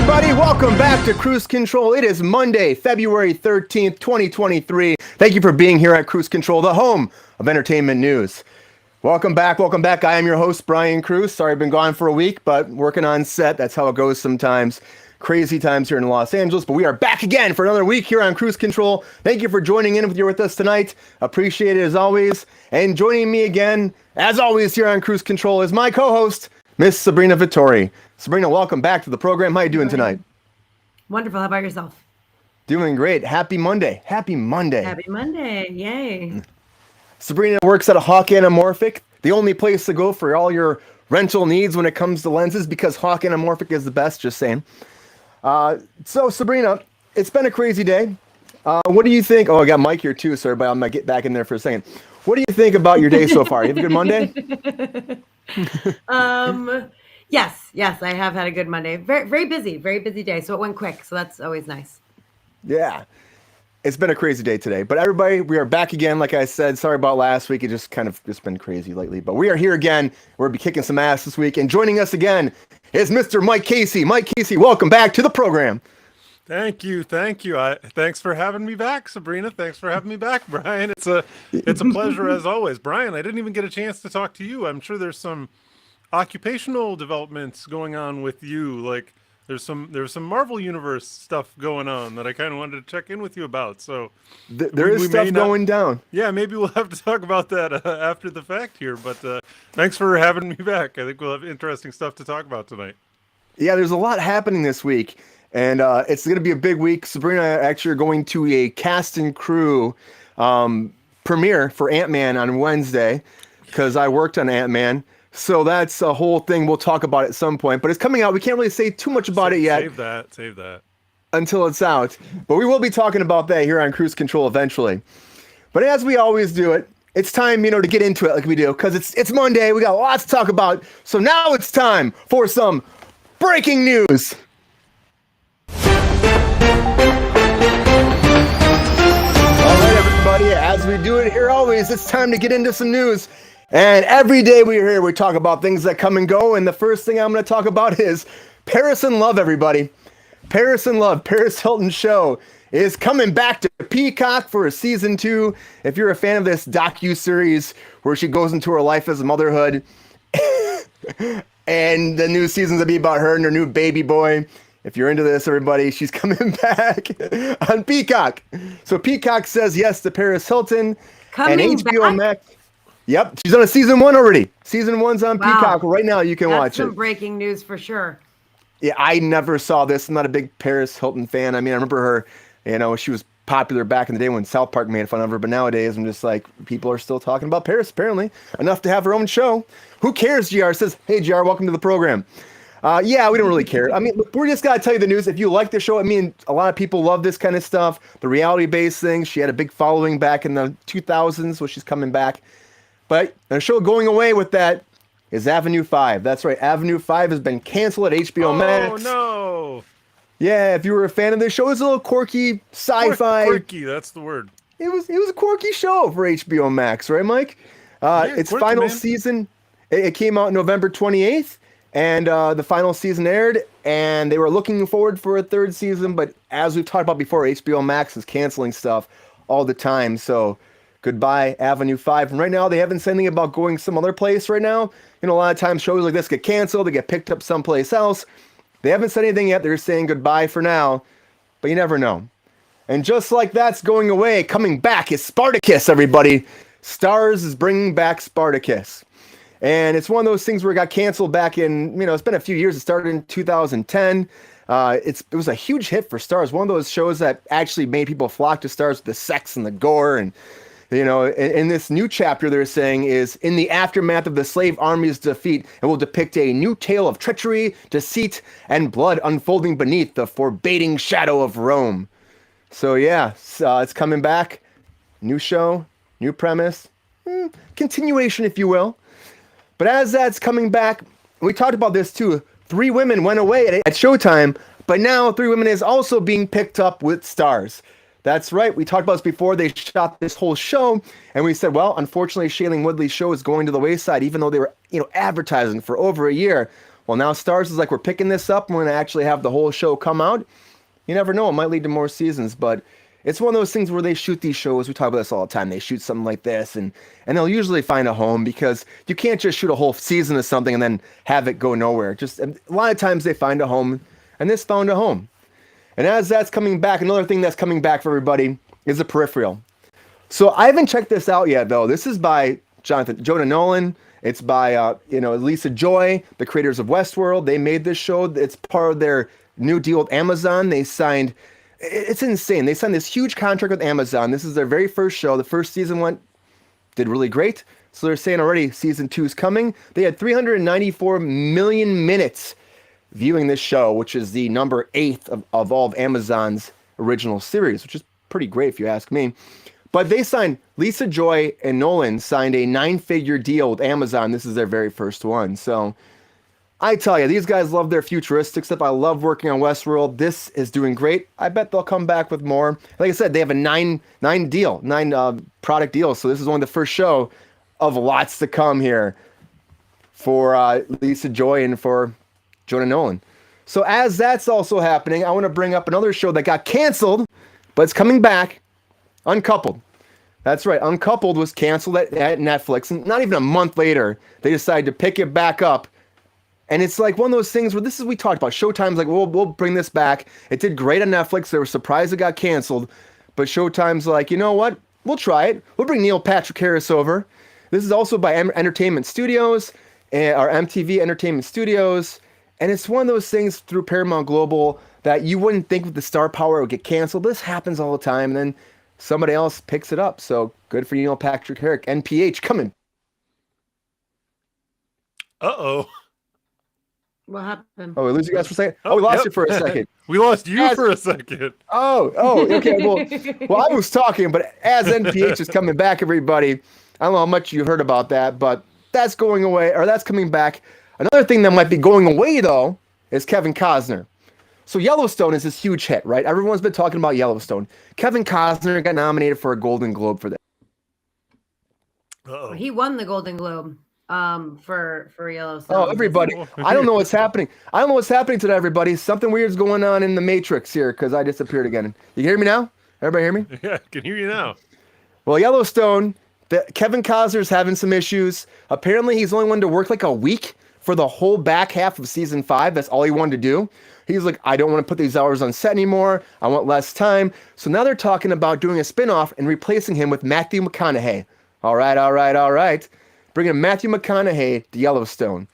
everybody, welcome back to Kruse Control. It is Monday, February 13th, 2023. Thank you for being here at Kruse Control, the home of entertainment news. Welcome back. I am your host, Brian Kruse. Sorry I've been gone for a week, but working on set. That's how it goes sometimes. Crazy times here in Los Angeles, but we are back again for another week here on Kruse Control. Thank you for joining in with us tonight. Appreciate it as always. And joining me again, as always, here on Kruse Control is my co-host, Miss Sabrina Vittori. Sabrina, welcome back to the program. How are you doing tonight? Wonderful. How about yourself? Doing great. Happy Monday. Happy Monday. Happy Monday. Yay. Sabrina works at a Hawk Anamorphic, the only place to go for all your rental needs when it comes to lenses, because Hawk Anamorphic is the best, just saying. So Sabrina, it's been a crazy day. What do you think? Oh, I got Mike here too, sorry, but I'm going to get back in there for a second. What do you think about your day so far? You have a good Monday? Yes, I have had a good Monday. Very busy day. So it went quick. So that's always nice. Yeah, it's been a crazy day today, but everybody, we are back again. Like I said, sorry about last week. It just been crazy lately, but we are here again. We're gonna be kicking some ass this week, and joining us again is Mr. Mike Casey. Mike Casey, welcome back to the program. Thank you. Thanks for having me back, Sabrina. Thanks for having me back, Brian. It's a pleasure as always. Brian, I didn't even get a chance to talk to you. I'm sure there's some occupational developments going on with you. Like there's some Marvel Universe stuff going on that I kind of wanted to check in with you about. So there is stuff going down. Yeah, maybe we'll have to talk about that after the fact here. But thanks for having me back. I think we'll have interesting stuff to talk about tonight. Yeah, there's a lot happening this week. And it's going to be a big week. Sabrina and I actually are going to a cast and crew premiere for Ant-Man on Wednesday because I worked on Ant-Man. So that's a whole thing we'll talk about at some point. But it's coming out. We can't really say too much about it yet. Save that. Until it's out. But we will be talking about that here on Kruse Control eventually. But as we always do it, it's time, to get into it like we do. Because it's Monday. We got lots to talk about. So now it's time for some breaking news. Everybody, as we do it here always, it's time to get into some news. And every day we're here, we talk about things that come and go. And the first thing I'm going to talk about is Paris in Love, everybody. Paris in Love, Paris Hilton's show is coming back to Peacock for a season 2. If you're a fan of this docu-series where she goes into her life as a motherhood, and the new season's going to be about her and her new baby boy. If you're into this, everybody, she's coming back on Peacock. So Peacock says yes to Paris Hilton. And HBO Max. Yep, she's on a season 1 already. Season 1's on Peacock right now. You can watch it. That's some breaking news for sure. Yeah, I never saw this. I'm not a big Paris Hilton fan. I mean, I remember her, she was popular back in the day when South Park made fun of her. But nowadays, I'm just like, people are still talking about Paris, apparently. Enough to have her own show. Who cares, GR says. Hey, GR, welcome to the program. Yeah, we don't really care. I mean, we're just got to tell you the news. If you like the show, I mean, a lot of people love this kind of stuff. The reality-based thing. She had a big following back in the 2000s, so she's coming back. But the show going away with that is Avenue 5. That's right. Avenue 5 has been canceled at HBO Max. Oh, no. Yeah, if you were a fan of this show, it's a little quirky sci-fi. Quirky, that's the word. It was a quirky show for HBO Max, right, Mike? Its quirky, final season, it came out November 28th. And the final season aired, and they were looking forward for a third season. But as we've talked about before, HBO Max is canceling stuff all the time. So goodbye, Avenue 5. And right now, they haven't said anything about going some other place right now. A lot of times shows like this get canceled. They get picked up someplace else. They haven't said anything yet. They're saying goodbye for now. But you never know. And just like that's going away, coming back is Spartacus, everybody. Starz is bringing back Spartacus. And it's one of those things where it got canceled back in, it's been a few years. It started in 2010. It was a huge hit for Starz. One of those shows that actually made people flock to Starz with the sex and the gore. And, in this new chapter, they're saying is in the aftermath of the slave army's defeat, it will depict a new tale of treachery, deceit, and blood unfolding beneath the forbidding shadow of Rome. So, yeah, it's coming back. New show, new premise, continuation, if you will. But as that's coming back, we talked about this too. 3 women went away at Showtime, but now 3 women is also being picked up with Starz. That's right. We talked about this before. They shot this whole show, and we said, well, unfortunately, Shailene Woodley's show is going to the wayside, even though they were, advertising for over a year. Well, now Stars is like, we're picking this up. We're going to actually have the whole show come out. You never know. It might lead to more seasons, but it's one of those things where they shoot these shows. We talk about this all the time. They shoot something like this, and they'll usually find a home, because you can't just shoot a whole season of something and then have it go nowhere. Just a lot of times they find a home, and this found a home. And as that's coming back, another thing that's coming back for everybody is The Peripheral. So I haven't checked this out yet, though. This is by Jonah Nolan. It's by Lisa Joy, the creators of Westworld. They made this show. It's part of their new deal with Amazon. They signed, it's insane. They signed this huge contract with Amazon. This is their very first show. The first season did really great. So they're saying already season 2 is coming. They had 394 million minutes viewing this show, which is the number 8th of all of Amazon's original series, which is pretty great if you ask me. But they signed, Lisa Joy and Nolan signed a 9-figure deal with Amazon. This is their very first one. So I tell you, these guys love their futuristic stuff. I love working on Westworld. This is doing great. I bet they'll come back with more. Like I said, they have a 9 product deal. So this is only the first show of lots to come here for Lisa Joy and for Jonah Nolan. So as that's also happening, I want to bring up another show that got canceled, but it's coming back. Uncoupled. That's right. Uncoupled was canceled at Netflix, and not even a month later, they decided to pick it back up. And it's like one of those things where we talked about. Showtime's like, we'll bring this back. It did great on Netflix. They were surprised it got canceled, but Showtime's like, you know what? We'll try it. We'll bring Neil Patrick Harris over. This is also by Entertainment Studios, or MTV Entertainment Studios, and it's one of those things through Paramount Global that you wouldn't think with the star power it would get canceled. This happens all the time, and then somebody else picks it up. So good for Neil Patrick Harris. NPH coming. Uh-oh. What happened? Oh, we lose you guys for a second? Oh, we lost you for a second. We lost you for a second. Oh, okay. Well, I was talking, but as NPH is coming back, everybody, I don't know how much you heard about that, but that's going away, or that's coming back. Another thing that might be going away, though, is Kevin Costner. So Yellowstone is this huge hit, right? Everyone's been talking about Yellowstone. Kevin Costner got nominated for a Golden Globe for that. Uh-oh. He won the Golden Globe for Yellowstone. Oh, everybody. I don't know what's happening. I don't know what's happening today, everybody. Something weird's going on in the Matrix here, because I disappeared again. You hear me now? Everybody hear me? Yeah, I can hear you now. Well, Yellowstone, Kevin Costner's having some issues. Apparently, he's only wanted to work like a week for the whole back half of season 5. That's all he wanted to do. He's like, I don't want to put these hours on set anymore. I want less time. So now they're talking about doing a spinoff and replacing him with Matthew McConaughey. All right. Bringing Matthew McConaughey to Yellowstone.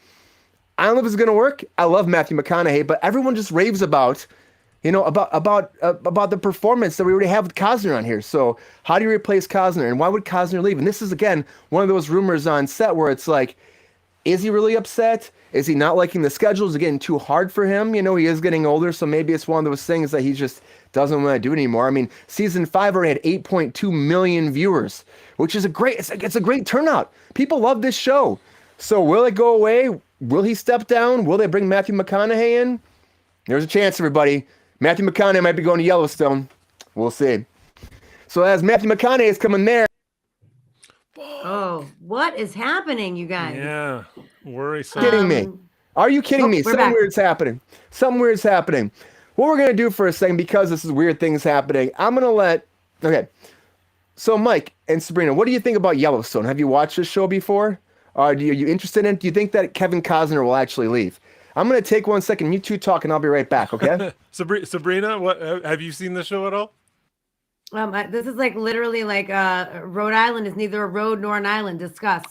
I don't know if it's going to work. I love Matthew McConaughey, but everyone just raves about the performance that we already have with Costner on here. So how do you replace Costner? And why would Costner leave? And this is, again, one of those rumors on set where it's like, is he really upset? Is he not liking the schedules? Is it getting too hard for him? He is getting older, so maybe it's one of those things that he just doesn't want to do anymore. I mean, season 5 already had 8.2 million viewers, which is it's a great turnout. People love this show. So will it go away? Will he step down? Will they bring Matthew McConaughey in? There's a chance, everybody. Matthew McConaughey might be going to Yellowstone. We'll see. So as Matthew McConaughey is coming there. Oh, what is happening, you guys? Yeah, worrisome. Kidding me? Are you kidding me? Something weird's happening. What we're gonna do for a second, because this is weird things happening, I'm gonna okay. So Mike and Sabrina, what do you think about Yellowstone? Have you watched this show before? Are you interested in it? Do you think that Kevin Costner will actually leave? I'm gonna take 1 second. You two talk, and I'll be right back. Okay? Sabrina, what have you seen the show at all? This is like literally like Rhode Island is neither a road nor an island. Discuss.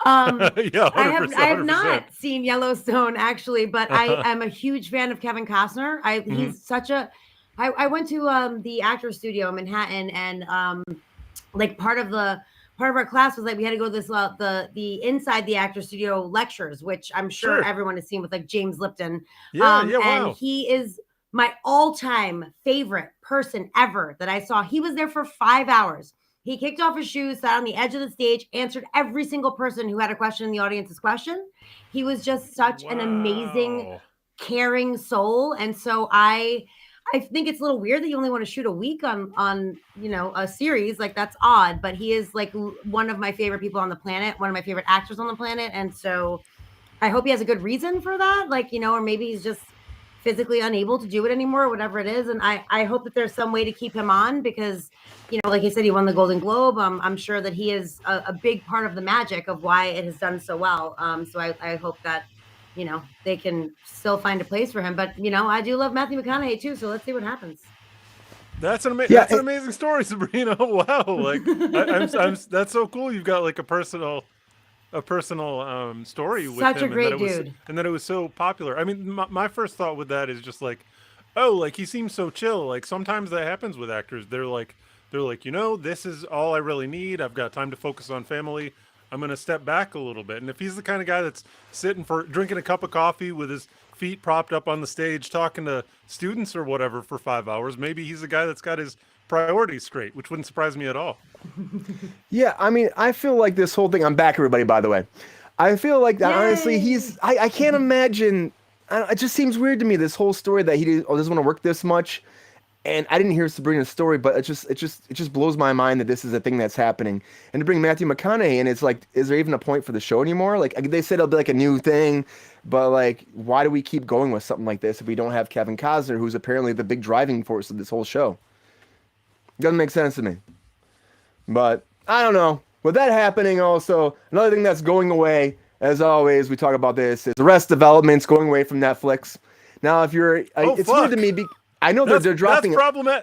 Yeah, 100%, I have not seen Yellowstone actually, but I am a huge fan of Kevin Costner. He's such a. I went to the actor studio in Manhattan, and like part of our class was like we had to go to this the inside the actor studio lectures, which I'm sure everyone has seen with like James Lipton. Wow. And he is my all-time favorite person ever that I saw. He was there for 5 hours. He kicked off his shoes, sat on the edge of the stage, answered every single person who had a question in the audience's question. He was just such an amazing, caring soul. And so I think it's a little weird that you only want to shoot a week on a series. Like, that's odd, but he is like one of my favorite people on the planet, one of my favorite actors on the planet. And so I hope he has a good reason for that. Like, or maybe he's just physically unable to do it anymore, whatever it is. And I hope that there's some way to keep him on because, like you said, he won the Golden Globe. I'm sure that he is a big part of the magic of why it has done so well. So I hope that, they can still find a place for him. But, I do love Matthew McConaughey too. So let's see what hames. That's an amazing story, Sabrina. Wow. Like I'm that's so cool. You've got like a personal story with him. Such a great dude. And that it was so popular. I mean, my first thought with that is just like, oh, like he seems so chill. Like sometimes that happens with actors. They're like, this is all I really need. I've got time to focus on family. I'm going to step back a little bit. And if he's the kind of guy that's drinking a cup of coffee with his feet propped up on the stage, talking to students or whatever for 5 hours, maybe he's a guy that's got his priorities straight, which wouldn't surprise me at all. Yeah, I mean, I feel like this whole thing, I'm back, everybody, by the way. I feel like that, honestly, I can't imagine, it just seems weird to me, this whole story that he doesn't want to work this much. And I didn't hear Sabrina's story, but it just blows my mind that this is a thing that's happening. And to bring Matthew McConaughey in, it's like, is there even a point for the show anymore? Like, they said it'll be like a new thing, but like, why do we keep going with something like this if we don't have Kevin Costner, who's apparently the big driving force of this whole show? It doesn't make sense to me. But I don't know. With that happening, also, another thing that's going away, as always, we talk about this, is Arrested Development's going away from Netflix. Now, if you're, it's weird to me. I know that they're dropping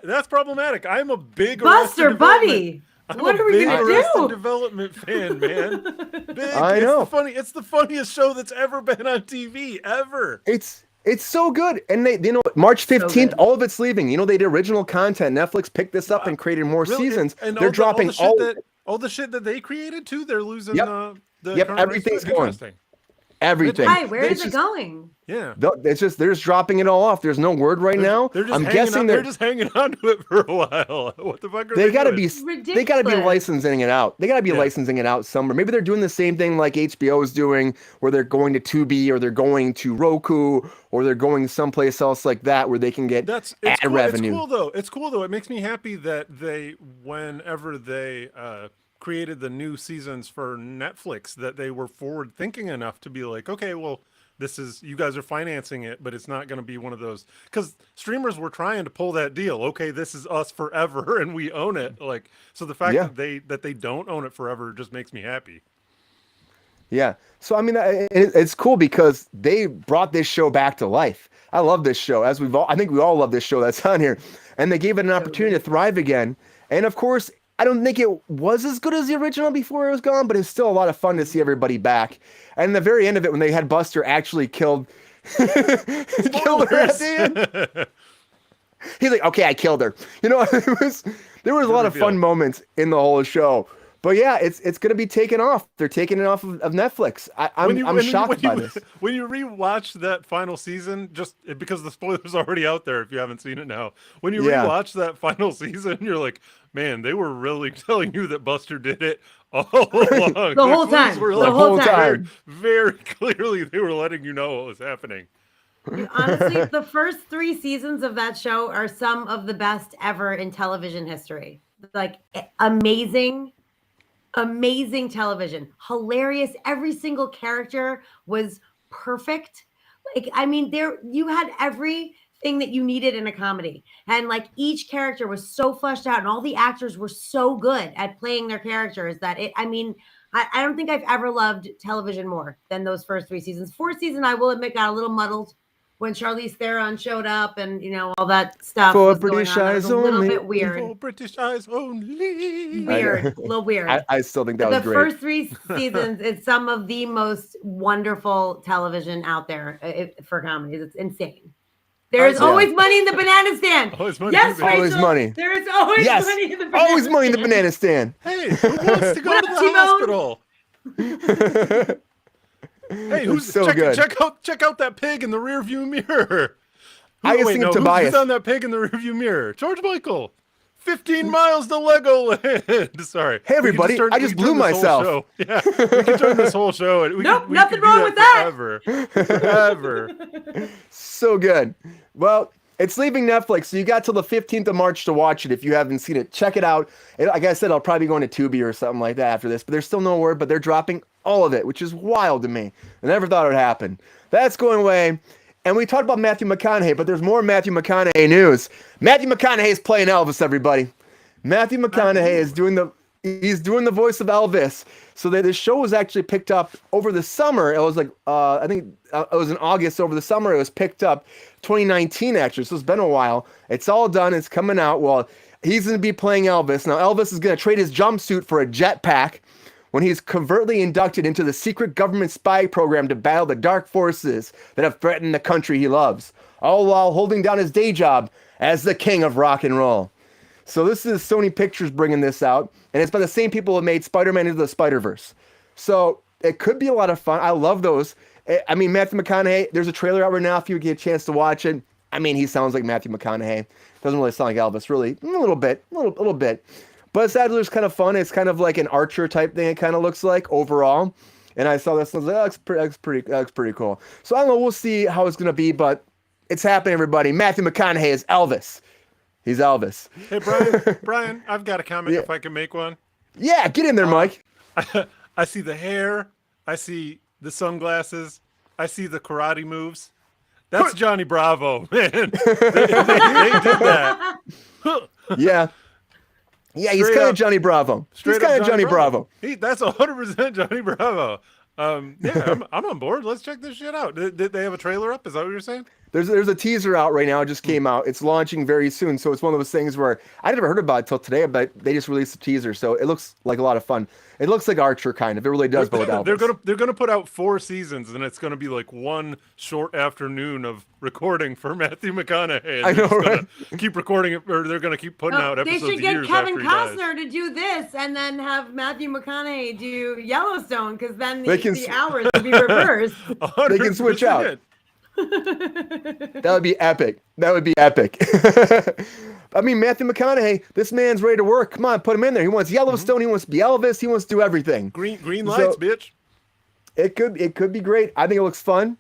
That's problematic. I'm a big Buster Buddy. What are we gonna do? Arrested Development fan, man. Big. I know. It's the funniest show that's ever been on TV ever. It's so good. And they March 15th, all of it's leaving. They did original content. Netflix picked this up and created more seasons. And they're dropping all the shit that they created too. They're losing everything's going. Everything. Hi, where is it going? Yeah. They're just they're dropping it all off. There's no word right now. I'm guessing they're just hanging on to it for a while. What the fuck are they gotta doing? They gotta be licensing it out. They gotta be licensing it out somewhere. Maybe they're doing the same thing like HBO is doing, where they're going to Tubi or they're going to Roku or they're going someplace else like that where they can get ad revenue. It's cool though. It makes me happy that whenever they created the new seasons for Netflix, that they were forward thinking enough to be like, okay, well, you guys are financing it, but it's not going to be one of those, because streamers were trying to pull that deal. Okay, this is us forever and we own it. Like, so the fact that they don't own it forever just makes me happy. Yeah. So, I mean, it's cool because they brought this show back to life. I love this show, I think we all love this show that's on here, and they gave it an opportunity to thrive again. And of course, I don't think it was as good as the original before it was gone, but it's still a lot of fun to see everybody back. And the very end of it, when they had Buster actually killed her at the end. He's like, okay, I killed her. There was a lot of fun moments in the whole show. But yeah, it's going to be taken off. They're taking it off of Netflix. I'm shocked by this. When you rewatch that final season, just because the spoiler's already out there if you haven't seen it now, when you rewatch that final season, you're like, man, they were really telling you that Buster did it all along. The whole time. The whole time. Very clearly, they were letting you know what was happening. Honestly, the first 3 seasons of that show are some of the best ever in television history. Like, amazing television, hilarious. Every single character was perfect. Like, I mean, you had everything that you needed in a comedy, and like each character was so fleshed out, and all the actors were so good at playing their characters that I don't think I've ever loved television more than those first 3 seasons. 4th season, I will admit, got a little muddled when Charlize Theron showed up and, all that stuff. For was British going on. eyes It was a little only. bit weird. For British eyes only. Weird. A little weird. I still think that was great. The first 3 seasons is some of the most wonderful television out there for comedies. It's insane. There's always money in the banana stand. Always money. Yes, Rachel. Always money. There is always money in the banana stand. Always money in the banana stand. Hey, who wants to go to the hospital? Hey, check out that pig in the rearview mirror. Who's on that pig in the rearview mirror? George Michael. 15 miles to Legoland. Sorry. Hey, everybody, I just blew myself. Yeah, we can turn this whole show. Nothing wrong with that. Forever. So good. Well, it's leaving Netflix, so you got till the 15th of March to watch it if you haven't seen it. Check it out. Like I said, I'll probably go into Tubi or something like that after this, but there's still no word, but they're dropping all of it, which is wild to me. I never thought it would happen. That's going away. And we talked about Matthew McConaughey, but there's more Matthew McConaughey news. Matthew McConaughey is playing Elvis, everybody. Matthew McConaughey is doing the voice of Elvis. So this show was actually picked up over the summer. It was like I think it was in August over the summer. It was picked up 2019 actually. So it's been a while. It's all done. It's coming out. Well, he's going to be playing Elvis. Now Elvis is going to trade his jumpsuit for a jetpack when he's covertly inducted into the secret government spy program to battle the dark forces that have threatened the country he loves, all while holding down his day job as the king of rock and roll. So this is Sony Pictures bringing this out, and it's by the same people who made Spider-Man Into the Spider-Verse. So it could be a lot of fun. I love those. I mean, Matthew McConaughey, there's a trailer out right now if you get a chance to watch it. I mean, he sounds like Matthew McConaughey. Doesn't really sound like Elvis, really. A little bit. But it's actually kind of fun. It's kind of like an Archer type thing, it kind of looks like overall. And I saw this and I was like, that looks pretty cool. So I don't know, we'll see how it's going to be, but it's happening, everybody. Matthew McConaughey is Elvis. He's Elvis. Hey, Brian, I've got a comment if I can make one. Yeah, get in there, Mike. I see the hair. I see the sunglasses. I see the karate moves. That's Johnny Bravo, man. they did that. Yeah. Yeah, he's kind of Johnny Bravo. He's kind of Johnny Bravo. That's 100% Johnny Bravo. Yeah, I'm on board. Let's check this shit out. Did they have a trailer up? Is that what you're saying? There's a teaser out right now. It just came out. It's launching very soon. So it's one of those things where I never heard about it till today, but they just released a teaser. So it looks like a lot of fun. It looks like Archer kind of. It really does, but with Elvis. They're gonna put out 4 seasons, and it's gonna be like one short afternoon of recording for Matthew McConaughey. I know, right? Keep recording it, or they're gonna keep putting out episodes. They should get Kevin Costner to do this, and then have Matthew McConaughey do Yellowstone, because then the hours will be reversed. They can switch out. That would be epic. I mean, Matthew McConaughey, this man's ready to work. Come on, put him in there. He wants Yellowstone. He wants to be Elvis. He wants to do everything. Green lights, bitch. It could be great. I think it looks fun.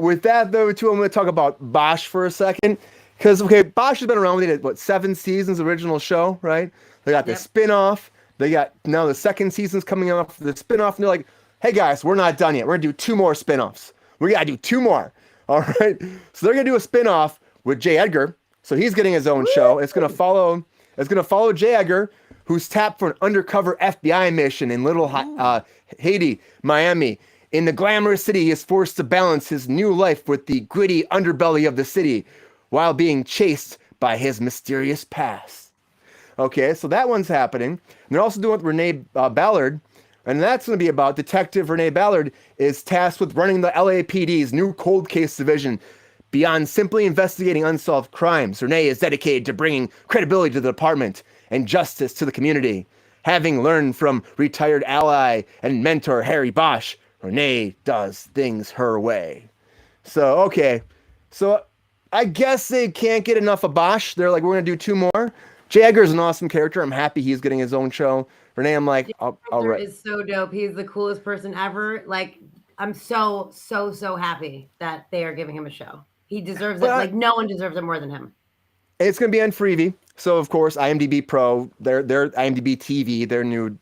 With that, though, too, I'm going to talk about Bosch for a second. Because, Bosch has been around. They did, 7 seasons, original show, right? They got the spin-off. They got, now the second season's coming off the spin-off. And they're like, hey, guys, we're not done yet. We're going to do 2 more spin-offs. We got to do 2 more. All right. So they're going to do a spin-off with J. Edgar. So he's getting his own show. It's going to follow J. Edgar, who's tapped for an undercover FBI mission in Little Haiti, Miami. In the glamorous city, he is forced to balance his new life with the gritty underbelly of the city while being chased by his mysterious past. Okay, so that one's happening. And they're also doing it with Renee Ballard. And that's going to be about Detective Renee Ballard is tasked with running the LAPD's new cold case division. Beyond simply investigating unsolved crimes, Renee is dedicated to bringing credibility to the department and justice to the community. Having learned from retired ally and mentor Harry Bosch, Renee does things her way. So I guess they can't get enough of Bosch. They're like, we're going to do 2 more. J. Edgar is an awesome character. I'm happy he's getting his own show. Renee, I'm like, all right. Is so dope. He's the coolest person ever. Like, I'm so happy that they are giving him a show. He deserves it. Like, no one deserves it more than him. It's going to be on Freevee. So, of course, IMDb Pro, their IMDb TV, their new,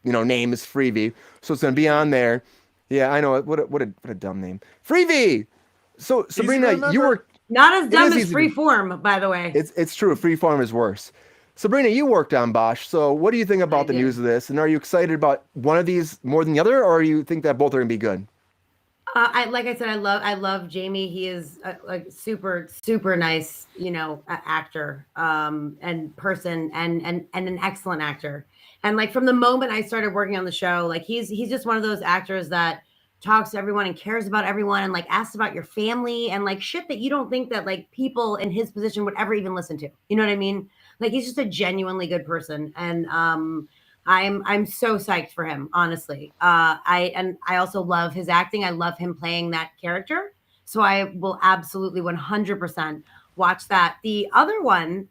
name is Freevee. So it's going to be on there. Yeah, I know. What a dumb name. Freevee! So, Sabrina, you were... Not as dumb as Freeform, by the way. It's true. Freeform is worse. Sabrina, you worked on Bosch. So what do you think about the news of this? And are you excited about one of these more than the other, or you think that both are going to be good? Like I said, I love Jamie. He is a super nice, actor, and person, and an excellent actor. And like from the moment I started working on the show, like he's just one of those actors that talks to everyone and cares about everyone and like asks about your family and like shit that you don't think that like people in his position would ever even listen to. You know what I mean? Like he's just a genuinely good person, and I'm so psyched for him, honestly. I also love his acting. I love him playing that character. So I will absolutely 100% watch that. The other one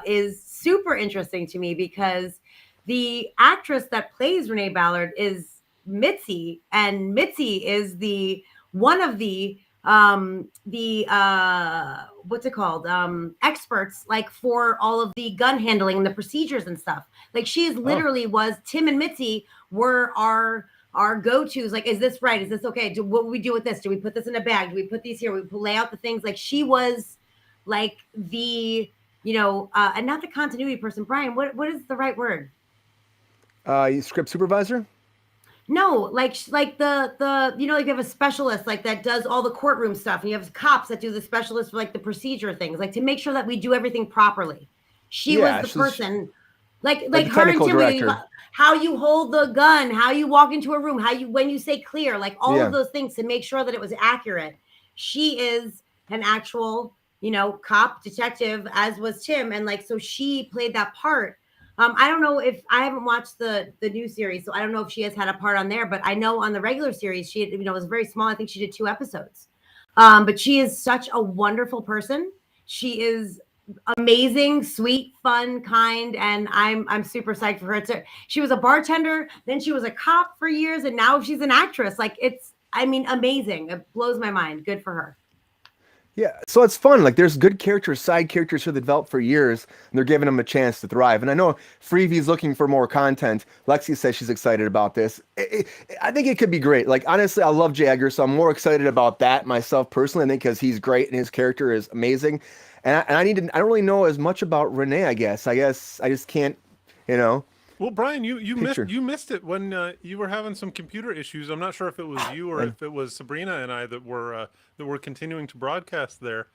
is super interesting to me because the actress that plays Renee Ballard is Mitzi, and Mitzi is one of the what's it called? Experts like for all of the gun handling and the procedures and stuff. Like she is literally was Tim and Mitzi were our our go-tos. Like, is this right? Is this okay? What do we do with this? Do we put this in a bag? Do we put these here? We lay out the things. Like, she was like the, and not the continuity person. Brian, what is the right word? Script supervisor? No, like the like you have a specialist like that does all the courtroom stuff, and you have cops that do the specialist for like the procedure things, like to make sure that we do everything properly. She was the person, like her and Tim, how you hold the gun, how you walk into a room, when you say clear, like all of those things to make sure that it was accurate. She is an actual, cop detective, as was Tim, and like so she played that part. I don't know if I haven't watched the new series, so I don't know if she has had a part on there, but I know on the regular series, she was very small. I think she did 2 episodes. But she is such a wonderful person. She is amazing, sweet, fun, kind, and I'm super psyched for her. She was a bartender, then she was a cop for years, and now she's an actress. Like amazing. It blows my mind. Good for her. Yeah, so it's fun. Like, there's good characters, side characters who they've developed for years, and they're giving them a chance to thrive. And I know Freevie's looking for more content. Lexi says she's excited about this. I think it could be great. Like, honestly, I love Jagger, so I'm more excited about that myself personally. I think because he's great and his character is amazing. And I don't really know as much about Renee. I guess I just can't, Well, Brian, you missed it when you were having some computer issues. I'm not sure if it was you or if it was Sabrina and I that were continuing to broadcast there.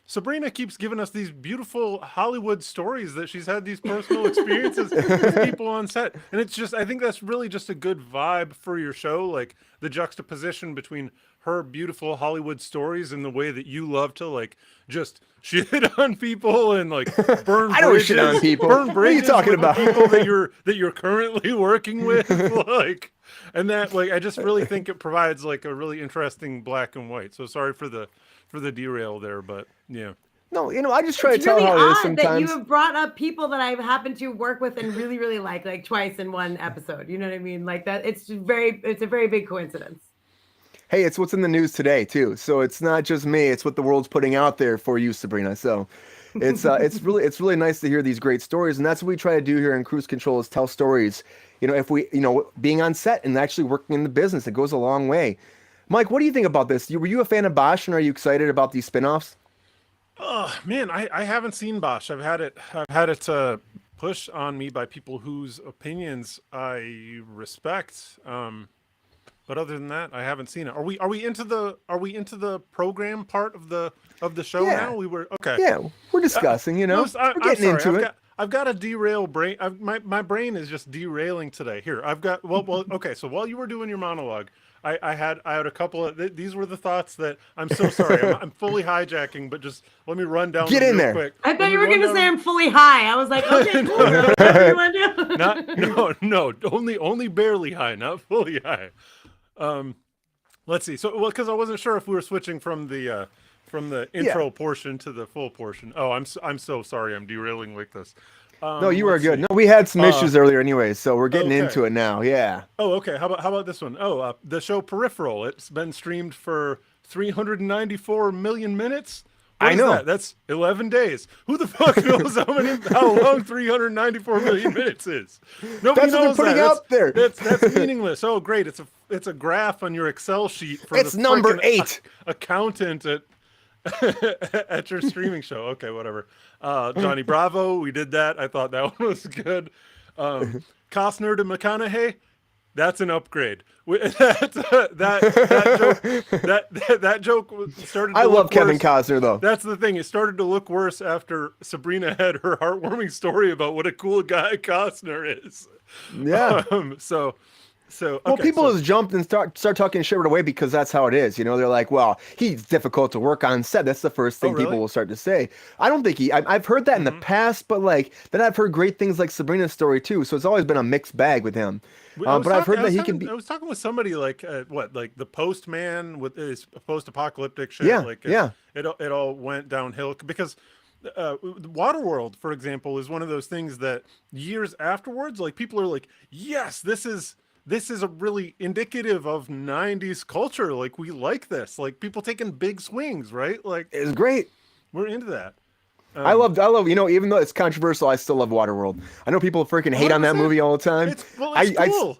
Sabrina keeps giving us these beautiful Hollywood stories that she's had these personal experiences with people on set, and I think that's really just a good vibe for your show, like the juxtaposition between her beautiful Hollywood stories and the way that you love to like just shit on people and like burn bridges. I don't shit on people. Burn bridges. What are you talking about? People that you're currently working with, like, and that like I just really think it provides like a really interesting black and white. So sorry for the derail there, but yeah. No, I just try to tell how it is sometimes. That you have brought up people that I've happened to work with and really, really like twice in one episode. You know what I mean? Like that. It's a very big coincidence. Hey, it's what's in the news today too. So it's not just me; it's what the world's putting out there for you, Sabrina. So it's really nice to hear these great stories, and that's what we try to do here in Kruse Control is tell stories. If we, being on set and actually working in the business, it goes a long way. Mike, what do you think about this? Were you a fan of Bosch, and are you excited about these spinoffs? Oh man, I haven't seen Bosch. I've had it pushed on me by people whose opinions I respect. But other than that, I haven't seen it. Are we into the program part of the show now? We were okay. Yeah, we're discussing. We're getting into it. I've got a derail brain. My brain is just derailing today. Here, I've got okay. So while you were doing your monologue, I had a couple of these were the thoughts that I'm so sorry. I'm fully hijacking, but just let me run down. Get in there. Quick. I thought you were going to say I'm fully high. I was like, okay, cool. No, only barely high, not fully high. Let's see. So, because I wasn't sure if we were switching from the intro portion to the full portion. Oh, I'm so sorry. I'm derailing like this. No, you are good. No, we had some issues earlier anyway, so we're getting into it now. Yeah. Oh, okay. How about this one? Oh, the show Peripheral. It's been streamed for 394 million minutes. I know. That's 11 days. Who the fuck knows how long 394 million minutes is? Nobody knows what they're putting out there. That's meaningless. Oh, great. It's a graph on your Excel sheet for it's number 8 accountant at your streaming show. Okay, whatever. Johnny Bravo, we did that. I thought that one was good. Costner to McConaughey, that's an upgrade. That joke started. I love Kevin Costner though. That's the thing. It started to look worse after Sabrina had her heartwarming story about what a cool guy Costner is. Yeah. People just jumped and start talking shit right away because that's how it is. They're like, well, he's difficult to work on set. That's the first thing people will start to say. I don't think I've heard that in the past, but then I've heard great things like Sabrina's story too. So it's always been a mixed bag with him. I've heard that he can be. I was talking with somebody like the Postman with his post-apocalyptic shit. Yeah, It all went downhill because Waterworld, for example, is one of those things that years afterwards, like people are like, yes, this is a really indicative of 90s culture. Like we like this, like people taking big swings, right? Like it's great. We're into that. I love, even though it's controversial, I still love Waterworld. I know people freaking hate on that movie all the time. It's cool.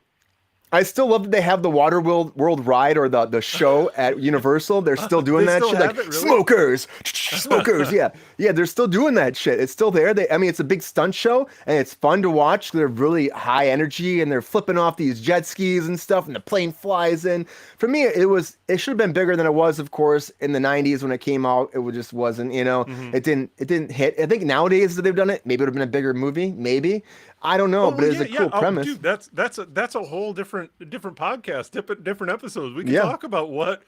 I still love that they have the World ride or the show at Universal. They're still doing that shit. Like, really? Smokers, smokers. Yeah. They're still doing that shit. It's still there. It's a big stunt show and it's fun to watch. They're really high energy and they're flipping off these jet skis and stuff and the plane flies in. For me, it should have been bigger than it was, of course, in the 90s when it came out. It just wasn't, it didn't hit. I think nowadays that they've done it, maybe it would have been a bigger movie, maybe. I don't know, but it's a cool premise. Dude, that's a whole different podcast, different episodes. We can talk about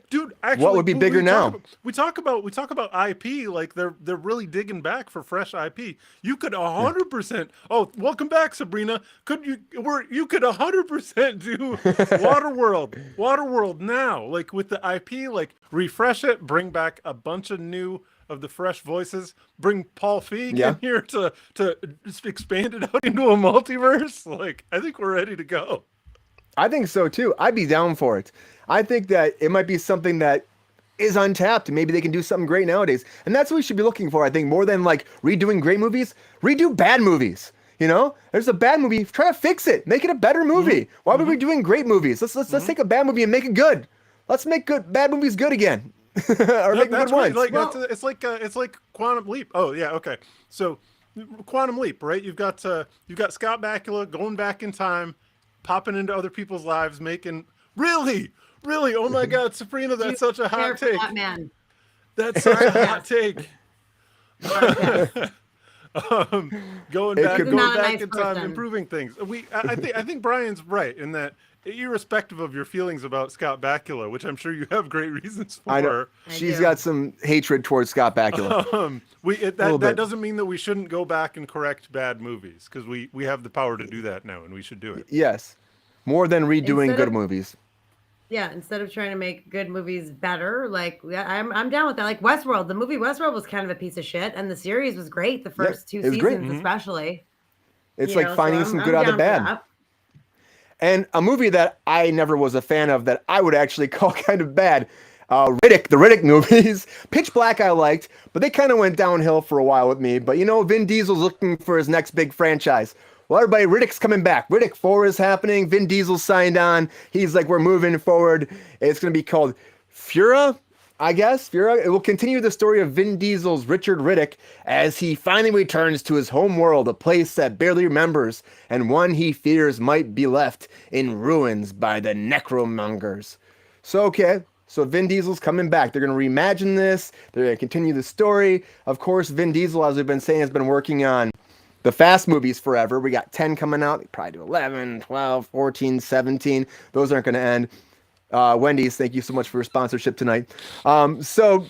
dude. Actually, what would be bigger now? We talk about IP, like they're really digging back for fresh IP. You could 100%. Oh, welcome back, Sabrina. You could 100% do Waterworld now, like with the IP, like refresh it, bring back a bunch of new of the fresh voices, bring Paul Feig in here to just expand it out into a multiverse. Like, I think we're ready to go. I think so too. I'd be down for it. I think that it might be something that is untapped. Maybe they can do something great nowadays. And that's what we should be looking for. I think more than like redoing great movies, redo bad movies. There's a bad movie. Try to fix it. Make it a better movie. Why are we doing great movies? Let's take a bad movie and make it good. Let's make bad movies good again. Or make good ones. Like, it's like Quantum Leap. Oh yeah, okay. So Quantum Leap, right? You've got Scott Bakula going back in time, popping into other people's lives, making really. Oh my God, Sabrina, that's such a hot take. That man. That's such a hot take. Going back in time, improving things. I think Brian's right in that. Irrespective of your feelings about Scott Bakula, which I'm sure you have great reasons for. I know. She's got some hatred towards Scott Bakula. That doesn't mean that we shouldn't go back and correct bad movies, because we have the power to do that now, and we should do it. Yes. More than redoing good movies. Yeah, instead of trying to make good movies better, like I'm down with that. Like Westworld, the movie Westworld was kind of a piece of shit, and the series was great, the first 2 seasons especially. It's like finding some good out of bad. And a movie that I never was a fan of that I would actually call kind of bad, the Riddick movies. Pitch Black I liked, but they kind of went downhill for a while with me. But Vin Diesel's looking for his next big franchise. Well, everybody, Riddick's coming back. Riddick 4 is happening. Vin Diesel signed on. He's like, we're moving forward. It's going to be called Fura, I guess. Fura. It will continue the story of Vin Diesel's Richard Riddick as he finally returns to his home world, a place that barely remembers, and one he fears might be left in ruins by the necromongers. So Vin Diesel's coming back. They're going to reimagine this. They're going to continue the story. Of course, Vin Diesel, as we've been saying, has been working on the Fast movies forever. We got 10 coming out. They probably do 11, 12, 14, 17. Those aren't going to end. Wendy's, thank you so much for your sponsorship tonight. So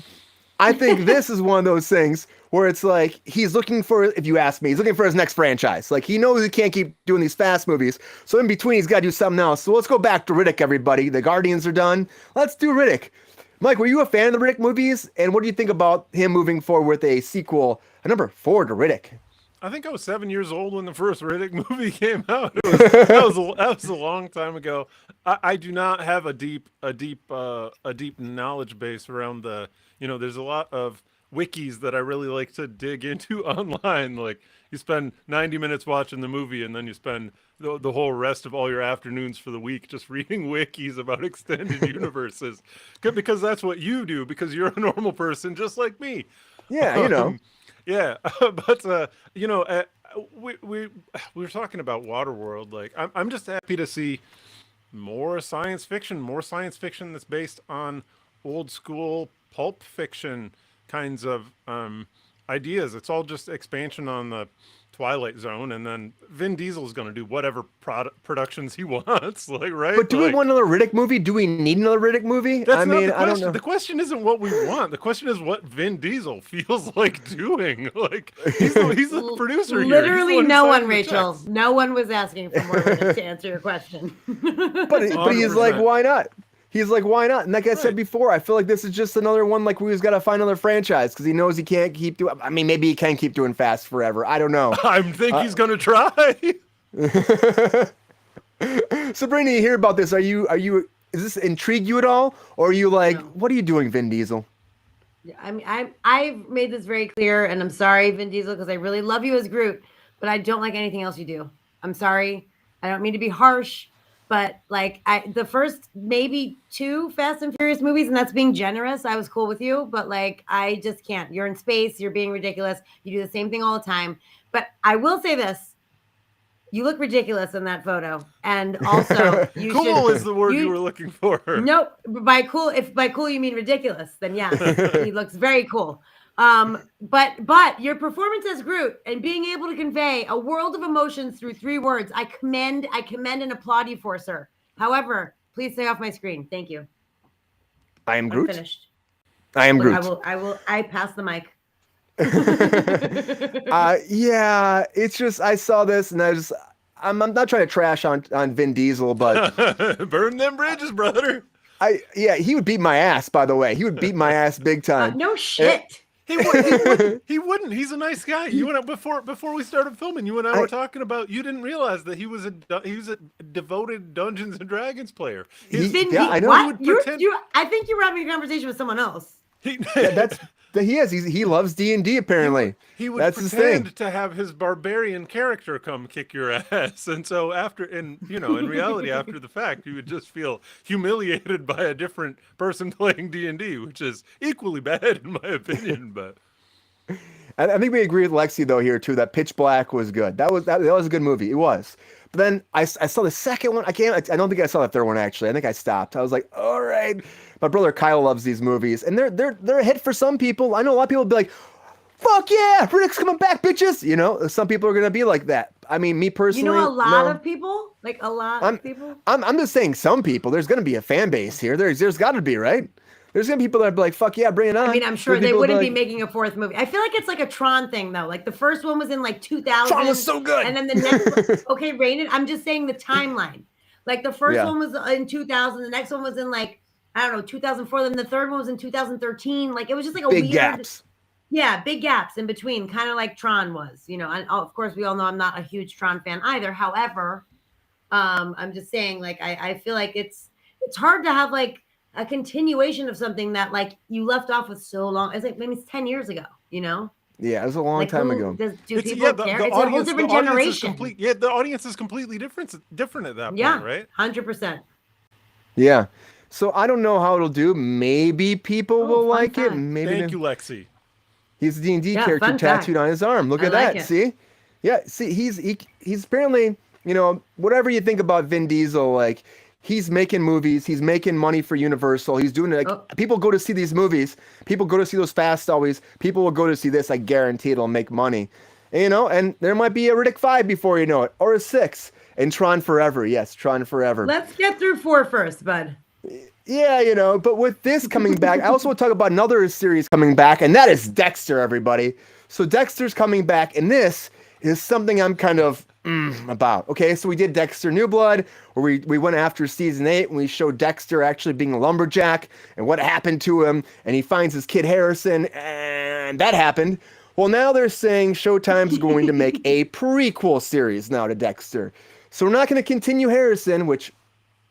I think this is one of those things where it's like he's looking for, if you ask me, he's looking for his next franchise. Like he knows he can't keep doing these Fast movies. So in between, he's got to do something else. So let's go back to Riddick, everybody. The Guardians are done. Let's do Riddick. Mike, were you a fan of the Riddick movies? And what do you think about him moving forward with a sequel, a number 4 to Riddick? I think I was 7 years old when the first Riddick movie came out. That was a long time ago. I do not have a deep knowledge base around the. There's a lot of wikis that I really like to dig into online. Like you spend 90 minutes watching the movie, and then you spend the whole rest of all your afternoons for the week just reading wikis about extended universes, because that's what you do. Because you're a normal person just like me. Yeah, Yeah, but we were talking about Waterworld. Like, I'm just happy to see more science fiction that's based on old school pulp fiction kinds of ideas. It's all just expansion on the Twilight Zone, and then Vin Diesel's going to do whatever productions he wants, like, right? But do we want another Riddick movie? Do we need another Riddick movie? I don't know. The question isn't what we want. The question is what Vin Diesel feels like doing. Like he's the producer. Literally, no one, Rachel. No one was asking for more Riddick to answer your question. but he's like, why not? He's like, why not? And like I said before, I feel like this is just another one. Like we just got to find another franchise because he knows he can't keep doing. I mean, maybe he can keep doing Fast forever. I don't know. I think he's gonna try. Sabrina, you hear about this? Are you? Is this intrigue you at all, or are you like, what are you doing, Vin Diesel? I mean, I've made this very clear, and I'm sorry, Vin Diesel, because I really love you as Groot, but I don't like anything else you do. I'm sorry. I don't mean to be harsh. But like the first maybe 2 Fast and Furious movies, and that's being generous. I was cool with you, but like I just can't. You're in space. You're being ridiculous. You do the same thing all the time. But I will say this: you look ridiculous in that photo, and also you cool is the word you were looking for. Nope. By cool, if by cool you mean ridiculous, then yeah, he looks very cool. But your performance as Groot and being able to convey a world of emotions through 3 words, I commend and applaud you for, sir. However, please stay off my screen. Thank you. I am Groot. I'm finished. I am Groot. I pass the mic. Yeah, it's just I saw this and I'm not trying to trash on Vin Diesel, but burn them bridges, brother. He would beat my ass, by the way. He would beat my ass big time. No shit. He wouldn't. He wouldn't. He's a nice guy. You and I, before we started filming, you and I were talking about. You didn't realize that he was a devoted Dungeons and Dragons player. I know. What? I think you're having a conversation with someone else. He is. He loves D&D apparently. He would That's pretend his thing. to have his barbarian character come kick your ass, and so in reality, after the fact, you would just feel humiliated by a different person playing D&D, which is equally bad in my opinion. But I think we agree with Lexi though here too that Pitch Black was good. That was a good movie. It was. But then I saw the second one. I don't think I saw the third one actually. I think I stopped. I was like, all right. My brother Kyle loves these movies, and they're a hit for some people. I know a lot of people will be like, "Fuck yeah, Riddick's coming back, bitches!" You know, some people are gonna be like that. I mean, me personally, a lot of people, like a lot of people. I'm just saying some people. There's gonna be a fan base here. There's got to be, right? There's gonna be people that be like, "Fuck yeah, bring it on." I mean, I'm sure they wouldn't be making a 4th movie. I feel like it's like a Tron thing though. Like the first one was in like 2000. Tron was so good. And then the next one, okay, Rated. I'm just saying the timeline. Like the first one was in 2000. The next one was in like, I don't know, 2004. Then the third one was in 2013. Like it was just like a big weird gaps. Yeah, big gaps in between, kind of like Tron was. And of course we all know I'm not a huge Tron fan either. However, I'm just saying, like I feel like it's hard to have like a continuation of something that like you left off with so long. It's like maybe it's 10 years ago. Yeah, it was a long time ago. Do people care? It's a whole different generation. The audience is completely different at that point, right? 100%. Yeah. So I don't know how it'll do. Maybe people will like it. Maybe Thank you, Lexi. He's a D&D character tattooed on his arm. Look at that. It. See? Yeah. See, he's apparently, whatever you think about Vin Diesel, like he's making movies. He's making money for Universal. He's doing it. Like, people go to see these movies. People go to see those Fast Always. People will go to see this. I guarantee it'll make money. And there might be a Riddick 5 before you know it, or a 6. And Tron Forever. Yes, Tron Forever. Let's get through 4 first, bud. Yeah, but with this coming back, I also want to talk about another series coming back, and that is Dexter, everybody. So Dexter's coming back, and this is something I'm kind of about. Okay, so we did Dexter New Blood, where we went after season 8, and we showed Dexter actually being a lumberjack, and what happened to him, and he finds his kid Harrison, and that happened. Well, now they're saying Showtime's going to make a prequel series now to Dexter. So we're not going to continue Harrison, which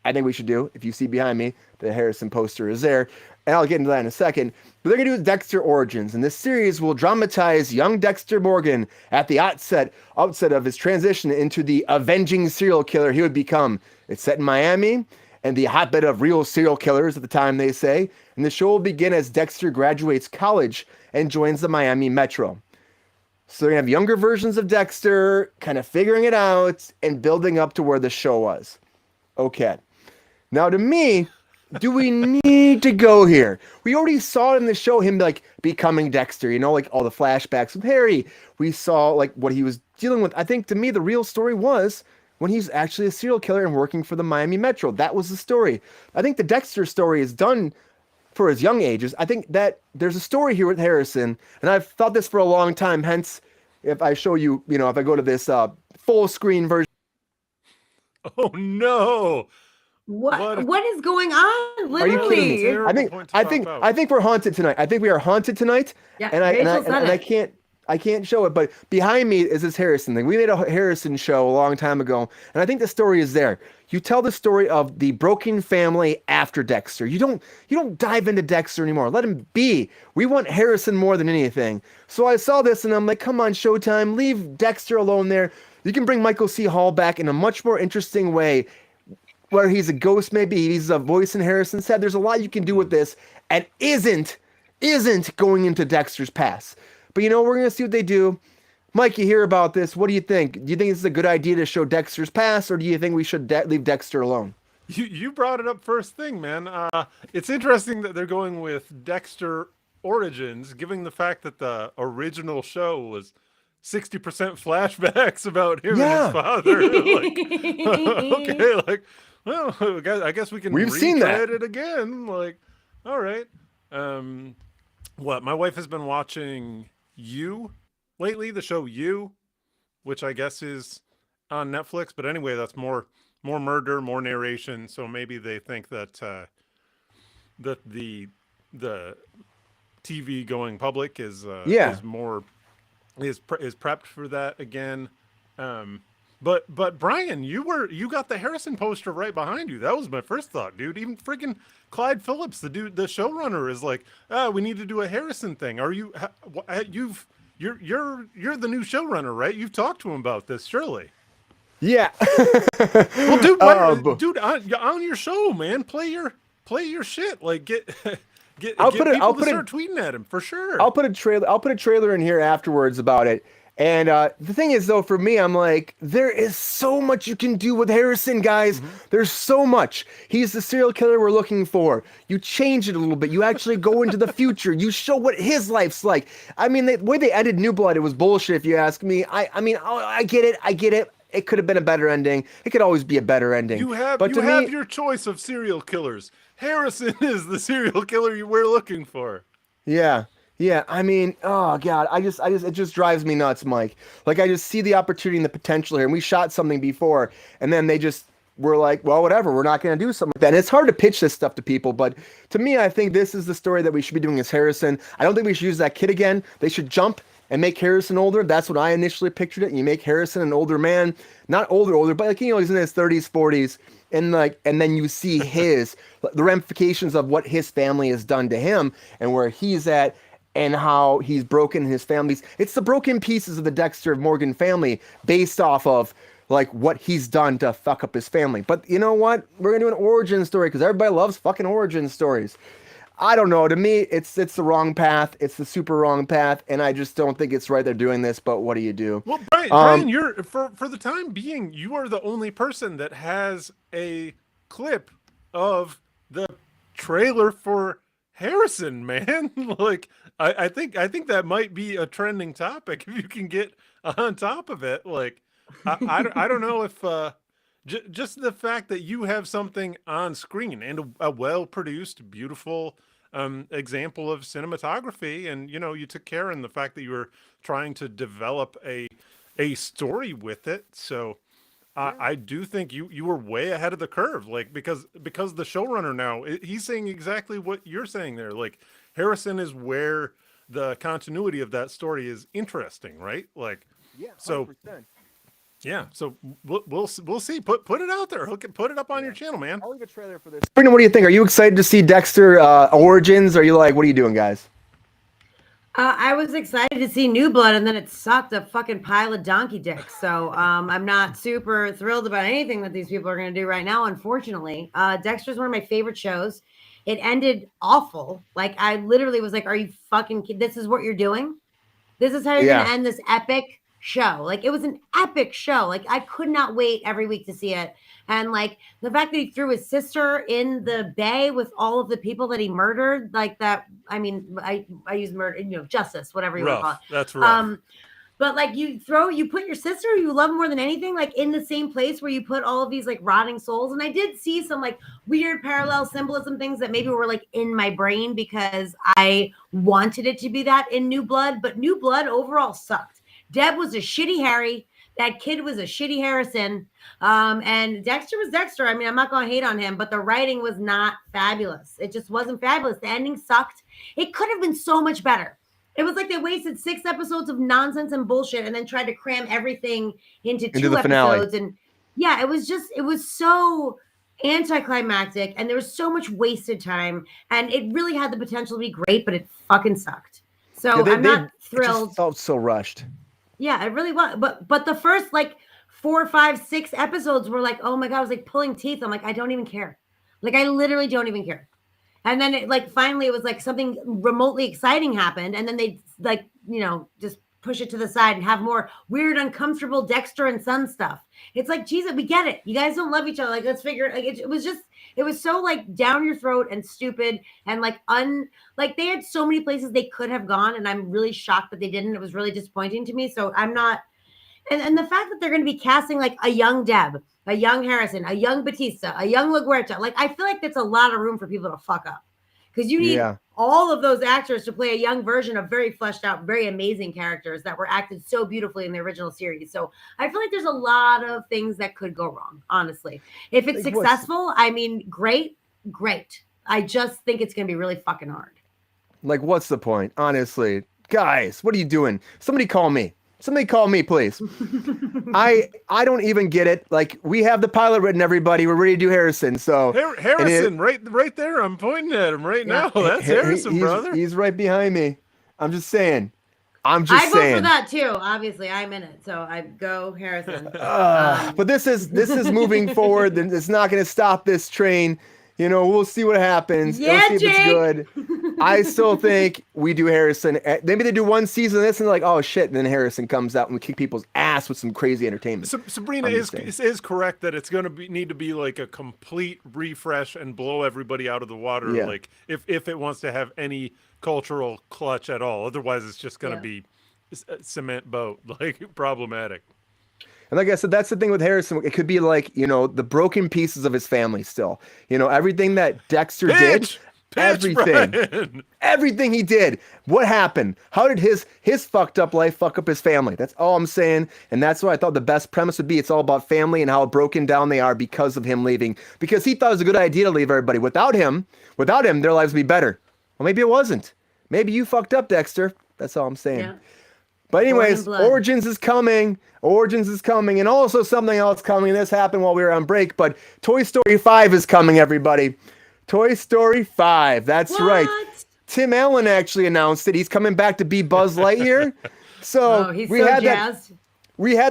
I think we should do. If you see behind me, the Harrison poster is there. And I'll get into that in a second. But they're going to do Dexter Origins. And this series will dramatize young Dexter Morgan at the outset of his transition into the avenging serial killer he would become. It's set in Miami and the hotbed of real serial killers at the time, they say. And the show will begin as Dexter graduates college and joins the Miami Metro. So they're going to have younger versions of Dexter, kind of figuring it out and building up to where the show was. Okay. Now, to me, do we need to go here? We already saw in the show him like becoming Dexter, like all the flashbacks with Harry. We saw like what he was dealing with. I think to me, the real story was when he's actually a serial killer and working for the Miami Metro. That was the story. I think the Dexter story is done for his young ages. I think that there's a story here with Harrison, and I've thought this for a long time. Hence, if I show you, if I go to this full screen version. Oh no. What is going on? Literally. Are you kidding me? I think we're haunted tonight. I think we are haunted tonight. Yeah, and I can't show it, but behind me is this Harrison thing. We made a Harrison show a long time ago, and I think the story is there. You tell the story of the broken family after Dexter. You don't dive into Dexter anymore. Let him be. We want Harrison more than anything. So I saw this and I'm like, come on, Showtime, leave Dexter alone there. You can bring Michael C. Hall back in a much more interesting way. whether he's a ghost, maybe he's a voice in Harrison's head. There's a lot you can do with this, and isn't going into Dexter's past. But we're gonna see what they do. Mike, you hear about this? What do you think? Do you think this is a good idea to show Dexter's past, or do you think we should leave Dexter alone? You brought it up first thing, man. It's interesting that they're going with Dexter Origins, given the fact that the original show was 60% flashbacks about him and his father. Okay, well, I guess we can retread it again. All right. My wife has been watching You lately, the show You, which I guess is on Netflix. But anyway, that's more murder, more narration. So maybe they think that that the TV going public is prepped for that again. But Brian, you got the Harrison poster right behind you. That was my first thought, dude. Even freaking Clyde Phillips, the showrunner, is like, we need to do a Harrison thing. You're the new showrunner, right? You've talked to him about this, surely. Yeah. Well, dude, on your show, man, play your shit. I'll put people to start tweeting at him for sure. I'll put a trailer in here afterwards about it. And the thing is, though, for me, I'm like, there is so much you can do with Harrison, guys. Mm-hmm. There's so much. He's the serial killer we're looking for. You change it a little bit. You actually go into the future. You show what his life's like. I mean, the way they ended New Blood, it was bullshit, if you ask me. I get it. It could have been a better ending. It could always be a better ending. You have your choice of serial killers. Harrison is the serial killer we're looking for. Yeah. Yeah, I mean, oh God, it just drives me nuts, Mike. I just see the opportunity and the potential here, and we shot something before, and then they just were like, well, whatever, we're not going to do something like that. And it's hard to pitch this stuff to people, but to me, I think this is the story that we should be doing as Harrison. I don't think we should use that kid again. They should jump and make Harrison older. That's what I initially pictured it. And you make Harrison an older man, not older, but he's in his 30s, 40s. And then you see the ramifications of what his family has done to him and where he's at, and how he's broken his family's. It's the broken pieces of the Dexter Morgan family based off of what he's done to fuck up his family. But you know what? We're gonna do an origin story because everybody loves fucking origin stories. I don't know. To me, it's the wrong path. It's the super wrong path, and I just don't think it's right they're doing this. But what do you do? Well, Brian, you're for the time being, you are the only person that has a clip of the trailer for Harrison, man. I think that might be a trending topic if you can get on top of it. I don't know if just the fact that you have something on screen and a well-produced, beautiful example of cinematography, and you took care in the fact that you were trying to develop a story with it. So I do think you were way ahead of the curve, because the showrunner now, he's saying exactly what you're saying there. Harrison is where the continuity of that story is interesting, right? Yeah, 100%. So yeah, so we'll see. Put it out there. Put it up on your channel, man. I'll leave a trailer for this. Brandon, what do you think? Are you excited to see Dexter Origins? Are you what are you doing, guys? I was excited to see New Blood, and then it sucked a fucking pile of donkey dicks. So I'm not super thrilled about anything that these people are going to do right now, unfortunately. Dexter's one of my favorite shows. It ended awful. I literally was like, are you fucking kidding? This is what you're doing? This is how you're going to end this epic show. It was an epic show. I could not wait every week to see it. And the fact that he threw his sister in the bay with all of the people that he murdered, that, I mean, I use murder, justice, whatever you want to call it. That's rough. But you put your sister who you love more than anything, in the same place where you put all of these rotting souls. And I did see some weird parallel symbolism things that maybe were in my brain because I wanted it to be that in New Blood, but New Blood overall sucked. Deb was a shitty Harry. That kid was a shitty Harrison. And Dexter was Dexter. I mean, I'm not going to hate on him, but the writing was not fabulous. It just wasn't fabulous. The ending sucked. It could have been so much better. It was they wasted 6 episodes of nonsense and bullshit and then tried to cram everything into 2 episodes. Finale. And yeah, it was so anticlimactic and there was so much wasted time and it really had the potential to be great, but it fucking sucked. So I'm not thrilled. It just felt so rushed. Yeah, it really was. But the first 4, 5, 6 episodes were like, oh my God, I was like pulling teeth. I'm like, I don't even care. Like, I literally don't even care. And then finally it was like something remotely exciting happened. And then they just push it to the side and have more weird, uncomfortable Dexter and Son stuff. It's like, Jesus, we get it. You guys don't love each other. Like, let's figure it. It was so like down your throat and stupid and like they had so many places they could have gone. And I'm really shocked that they didn't. It was really disappointing to me. So I'm not. And the fact that they're going to be casting like a young Deb, a young Harrison, a young Batista, a young LaGuerta, like I feel like that's a lot of room for people to fuck up because you need all of those actors to play a young version of very fleshed out, very amazing characters that were acted so beautifully in the original series. So I feel like there's a lot of things that could go wrong, honestly. If it's successful, I mean, great. I just think it's going to be really fucking hard. Like, what's the point? Honestly, guys, what are you doing? Somebody call me. Somebody call me, please. I don't even get it. Like, we have the pilot written, everybody. We're ready to do Harrison. So Harrison, right there. I'm pointing at him right now. That's Harrison, brother. He's right behind me. I'm just saying. I vote for that too. Obviously, I'm in it, so I go Harrison. But this is moving forward. It's not going to stop this train. We'll see what happens. Yeah, we'll see if it's good. I still think we do Harrison. Maybe they do one season of this and they're like, oh shit, and then Harrison comes out and we kick people's ass with some crazy entertainment. Sabrina is correct that it's going to need to be like a complete refresh and blow everybody out of the water. Yeah. Like if it wants to have any cultural clutch at all. Otherwise, it's just going to be a cement boat, like problematic. And like I said, that's the thing with Harrison. It could be like, the broken pieces of his family still. Everything that Dexter did. Everything he did. What happened? How did his fucked up life fuck up his family? That's all I'm saying. And that's why I thought the best premise would be it's all about family and how broken down they are because of him leaving. Because he thought it was a good idea to leave everybody. Without him, their lives would be better. Well, maybe it wasn't. Maybe you fucked up, Dexter. That's all I'm saying. Yeah. But anyways, Origins is coming. And also something else coming. This happened while we were on break, but Toy Story 5 is coming, everybody. Toy Story 5. That's right. Tim Allen actually announced it. He's coming back to be Buzz Lightyear. So we had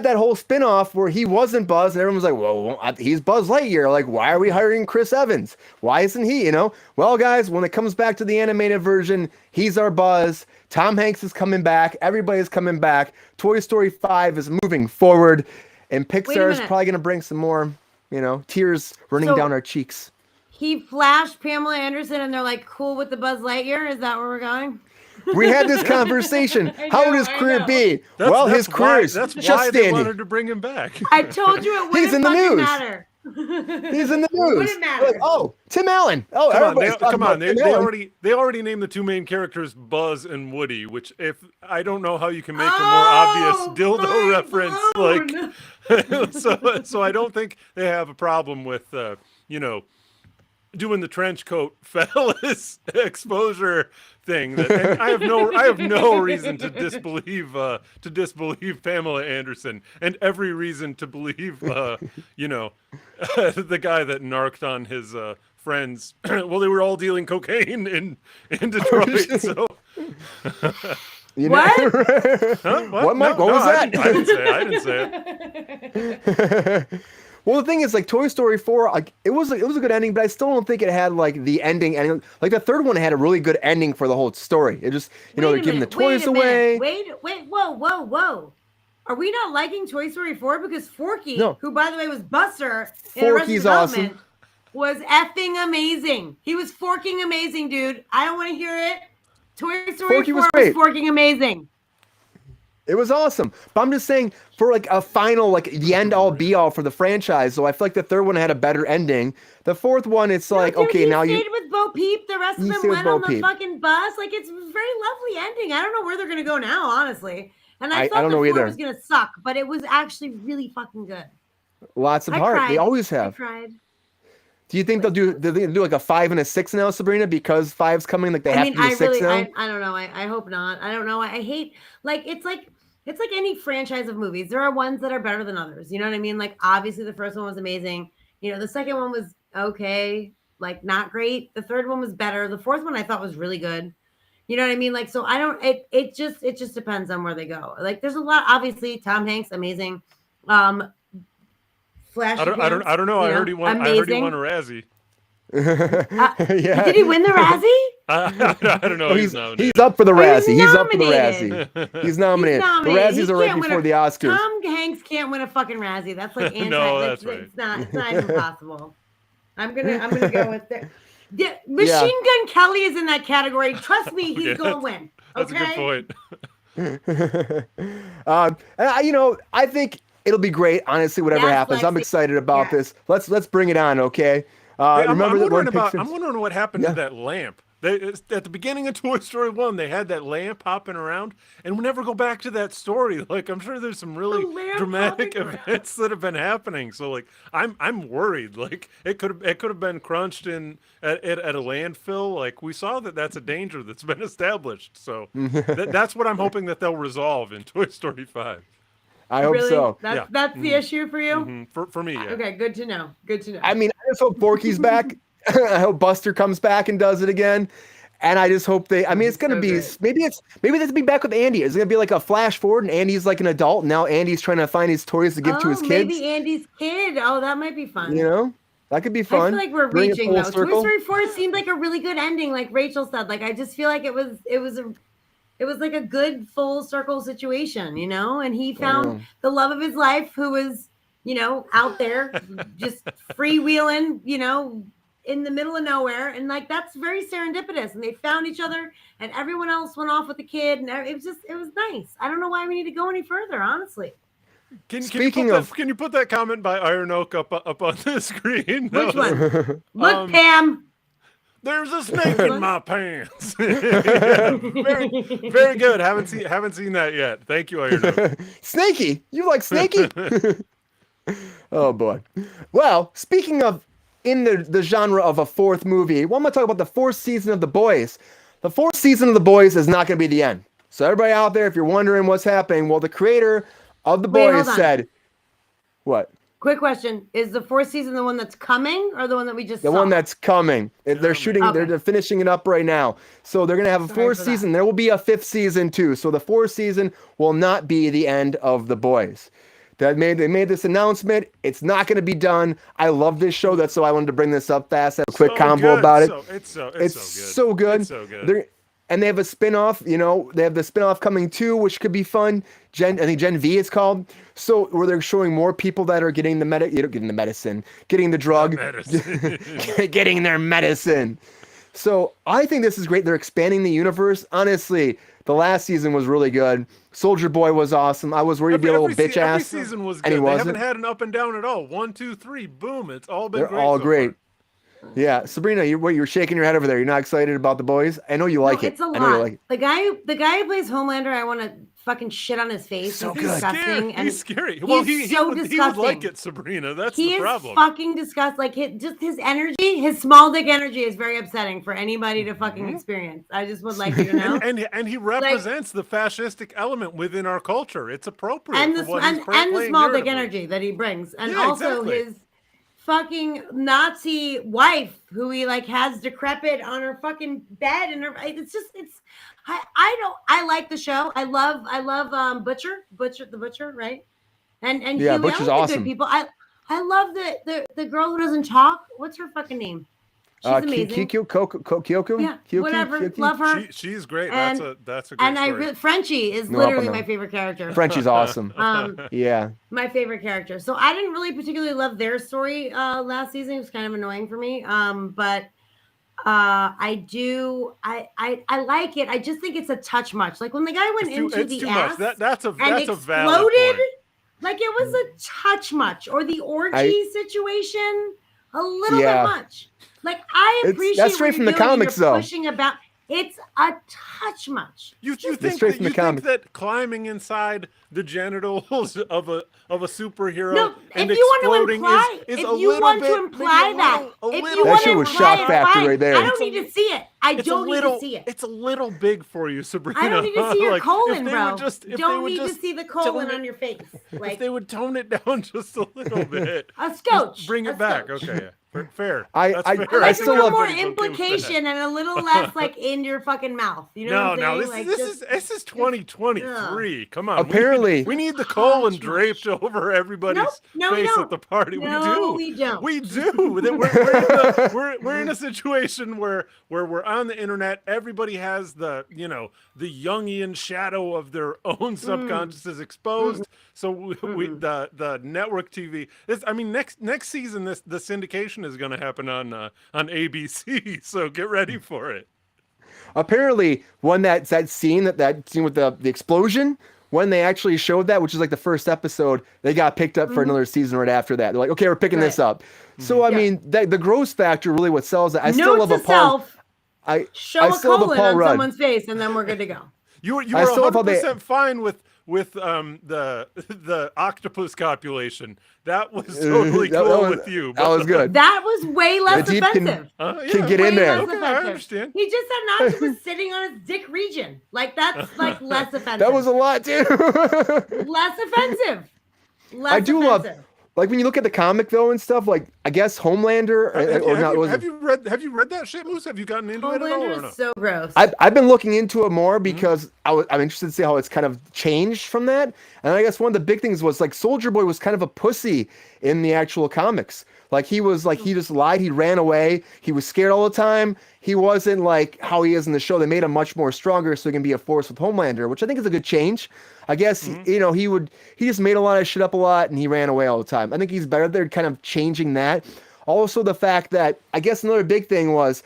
that whole spinoff where he wasn't Buzz, and everyone was like, well, he's Buzz Lightyear. Like, why are we hiring Chris Evans? Why isn't he, Well, guys, when it comes back to the animated version, he's our Buzz. Tom Hanks is coming back. Everybody's coming back. Toy Story 5 is moving forward, and Pixar is probably going to bring some more, tears running down our cheeks. He flashed Pamela Anderson, and they're like, cool with the Buzz Lightyear? Is that where we're going? We had this conversation. How would his career be? His career is just standing. That's why they wanted to bring him back. I told you it wouldn't fucking matter. He's in the news. It wouldn't matter. Like, Tim Allen. Come on. They already named the two main characters Buzz and Woody, which I don't know how you can make a more obvious dildo reference. So I don't think they have a problem with doing the trench coat fellas exposure thing. I have no reason to disbelieve Pamela Anderson, and every reason to believe the guy that narked on his friends. Well, they were all dealing cocaine in Detroit. So what? Huh? What, Mike? What was that? I didn't say it. Well, the thing is, like, Toy Story 4, like, it was a good ending, but I still don't think it had, like, the ending. Like, the third one had a really good ending for the whole story. It just, they're giving the toys away. Wait, whoa. Are we not liking Toy Story 4? Because Forky, who, by the way, was Buster in Arrested Development, was effing amazing. He was forking amazing, dude. I don't want to hear it. Toy Story 4 was forking amazing. It was awesome. But I'm just saying, for like a final, like the end all be all for the franchise. So I feel like the third one had a better ending. The fourth one, it's like, dude, okay, now you stayed with Bo Peep. The rest of them went on the fucking bus. Like, it's a very lovely ending. I don't know where they're gonna go now, honestly. And I thought the fourth was gonna suck, but it was actually really fucking good. Lots of heart. Cried. They always have. I cried. Do you think they'll do like a 5 and a 6 now, Sabrina? Because 5's coming, like they have to do a 6 now? I don't know. I hope not. I don't know. I hate, like, it's like any franchise of movies. There are ones that are better than others. You know what I mean? Like, obviously the first one was amazing. The second one was okay, like not great. The third one was better. The fourth one I thought was really good. You know what I mean? Like, so I don't, it just depends on where they go. Like, there's a lot, obviously Tom Hanks, amazing. flashy I don't know. I heard he won. Amazing. I heard he won a Razzie. Yeah. Did he win the Razzie? I don't know. He's up for the Razzie. He's up for the nominated. Razzie. He's nominated. The Razzies are right before the Oscars. Tom Hanks can't win a fucking Razzie. That's like anti. No, that's right. It's not even possible. I'm gonna go with that. Yeah, Machine Gun Kelly is in that category. Trust me, he's gonna win. That's a good point. I think it'll be great. Honestly, whatever happens, I'm excited about this. Let's bring it on, okay? I'm wondering what happened to that lamp. At the beginning of Toy Story 1, they had that lamp hopping around, and we never go back to that story. Like, I'm sure there's some really dramatic events that have been happening. So, like, I'm worried. Like, it could have been crunched in at a landfill. Like, we saw that's a danger that's been established. So that's what I'm hoping that they'll resolve in Toy Story 5. I hope so. That's the issue for you? Mm-hmm. For me, yeah. Okay, good to know. I mean, I just hope Forky's back. I hope Buster comes back and does it again. And I just hope it's going to be, maybe this will be back with Andy. It's going to be like a flash forward and Andy's like an adult. And now Andy's trying to find his toys to give to his kids. Maybe Andy's kid. Oh, that might be fun. That could be fun. I feel like we're reaching though. Toy Story 4 seemed like a really good ending. Like Rachel said, like, I just feel like it was like a good full circle situation, and he found the love of his life who was, out there just freewheeling, in the middle of nowhere. And like, that's very serendipitous. And they found each other and everyone else went off with the kid. And it was nice. I don't know why we need to go any further, honestly. Can you put that comment by Iron Oak up on the screen? Which one? Look, Pam. There's a snake in my pants. Very, very good. Haven't seen that yet. Thank you, Iron Oak. Snakey. You like Snakey? Oh boy. Well, speaking of in the genre of a fourth movie, well, I'm going to talk about the fourth season of The Boys. The fourth season of The Boys is not going to be the end. So everybody out there, if you're wondering what's happening, well, the creator of The Boys said, what? Quick question. Is the fourth season the one that's coming or the one that we just saw? The one that's coming. They're shooting, they're finishing it up right now. So they're going to have a fourth season. There will be a fifth season too. So the fourth season will not be the end of The Boys. They made this announcement. It's not going to be done. I love this show. That's why I wanted to bring this up fast. Have a quick convo about it. It's so good. It's so good. And they have a spinoff. They have the spinoff coming too, which could be fun. I think Gen V is called. So where they're showing more people that are getting getting the drug, getting their medicine. So I think this is great. They're expanding the universe. Honestly, the last season was really good. Soldier Boy was awesome. I was worried he'd be a little bitch ass. Every season was good. They haven't had an up and down at all. 1, 2, 3, boom. It's all been great. They're all great. Yeah, Sabrina, you're shaking your head over there. You're not excited about The Boys? I know you like it. It's a lot. I know you like it. The guy who plays Homelander, I want to fucking shit on his face. So he's good. disgusting. He's scary. Well, he's so disgusting. He would like it, Sabrina. That's the problem. He is fucking disgusting. Like his energy, his small dick energy is very upsetting for anybody to fucking experience. I just would like you to know. and he represents the fascistic element within our culture. It's appropriate. And the small dick energy that he brings, and also his fucking Nazi wife who he like has decrepit on her fucking bed, and I like the show. I love Butcher, right? And yeah, Butcher's awesome. Good people. I love the girl who doesn't talk. What's her fucking name? She's amazing. Kyoko? Yeah, whatever. Love her. She's great. And, that's a great story. Frenchie is literally my favorite character. Frenchie's awesome. Yeah. My favorite character. So I didn't really particularly love their story last season. It was kind of annoying for me. But I like it. I just think it's a touch much. Like when the guy went into the ass that's a valid exploded, point. Like it was a touch much. Or the orgy situation, a little bit much. Like I appreciate that's straight from the comics, though. Pushing about it's a touch much. You think that climbing inside the genitals of a superhero and exploding is a little bit that that shit was shock factor right there. I don't need to see it. I don't need to see it. It's a little big for you, Sabrina. I don't need to see your colon, bro. Don't need to see the colon on your face. Like, if they would tone it down just a little bit. A scotch. Bring it back. Okay. Fair. I fair. I still still love more implication and a little less like in your fucking mouth. You know what I'm saying? This is 2023. Come on. Apparently, we need the colon draped over everybody's face at the party. No, we don't. We do. We're in a situation where we're on the internet. Everybody has the Jungian shadow of their own subconsciouses exposed. So the network TV. Next season the syndication is going to happen on ABC. So get ready for it. Apparently, when that scene with the explosion, when they actually showed that, which is like the first episode, they got picked up for another season right after that. They're like, okay, we're picking this up. So I mean, the gross factor really what sells it. I still love a Paul. Show a colon on someone's face, and then we're good to go. You were 100% fine with the octopus copulation. That was totally cool with you. That was good. That was way less offensive. Can get in there. Okay, I understand. He just had an octopus sitting on his dick region. Like that's like less offensive. That was a lot too. Less offensive. I do love. Like when you look at the comic though and stuff, like I guess Homelander have you read that shit, Moose? Have you gotten into it at all? Homelander is so gross. I've been looking into it more because I'm interested to see how it's kind of changed from that. And I guess one of the big things was like Soldier Boy was kind of a pussy in the actual comics. Like he was like he just lied, he ran away, he was scared all the time. He wasn't like how he is in the show. They made him much more stronger so he can be a force with Homelander, which I think is a good change. I guess he just made a lot of shit up a lot and he ran away all the time. I think he's better. They're kind of changing that. Also the fact that I guess another big thing was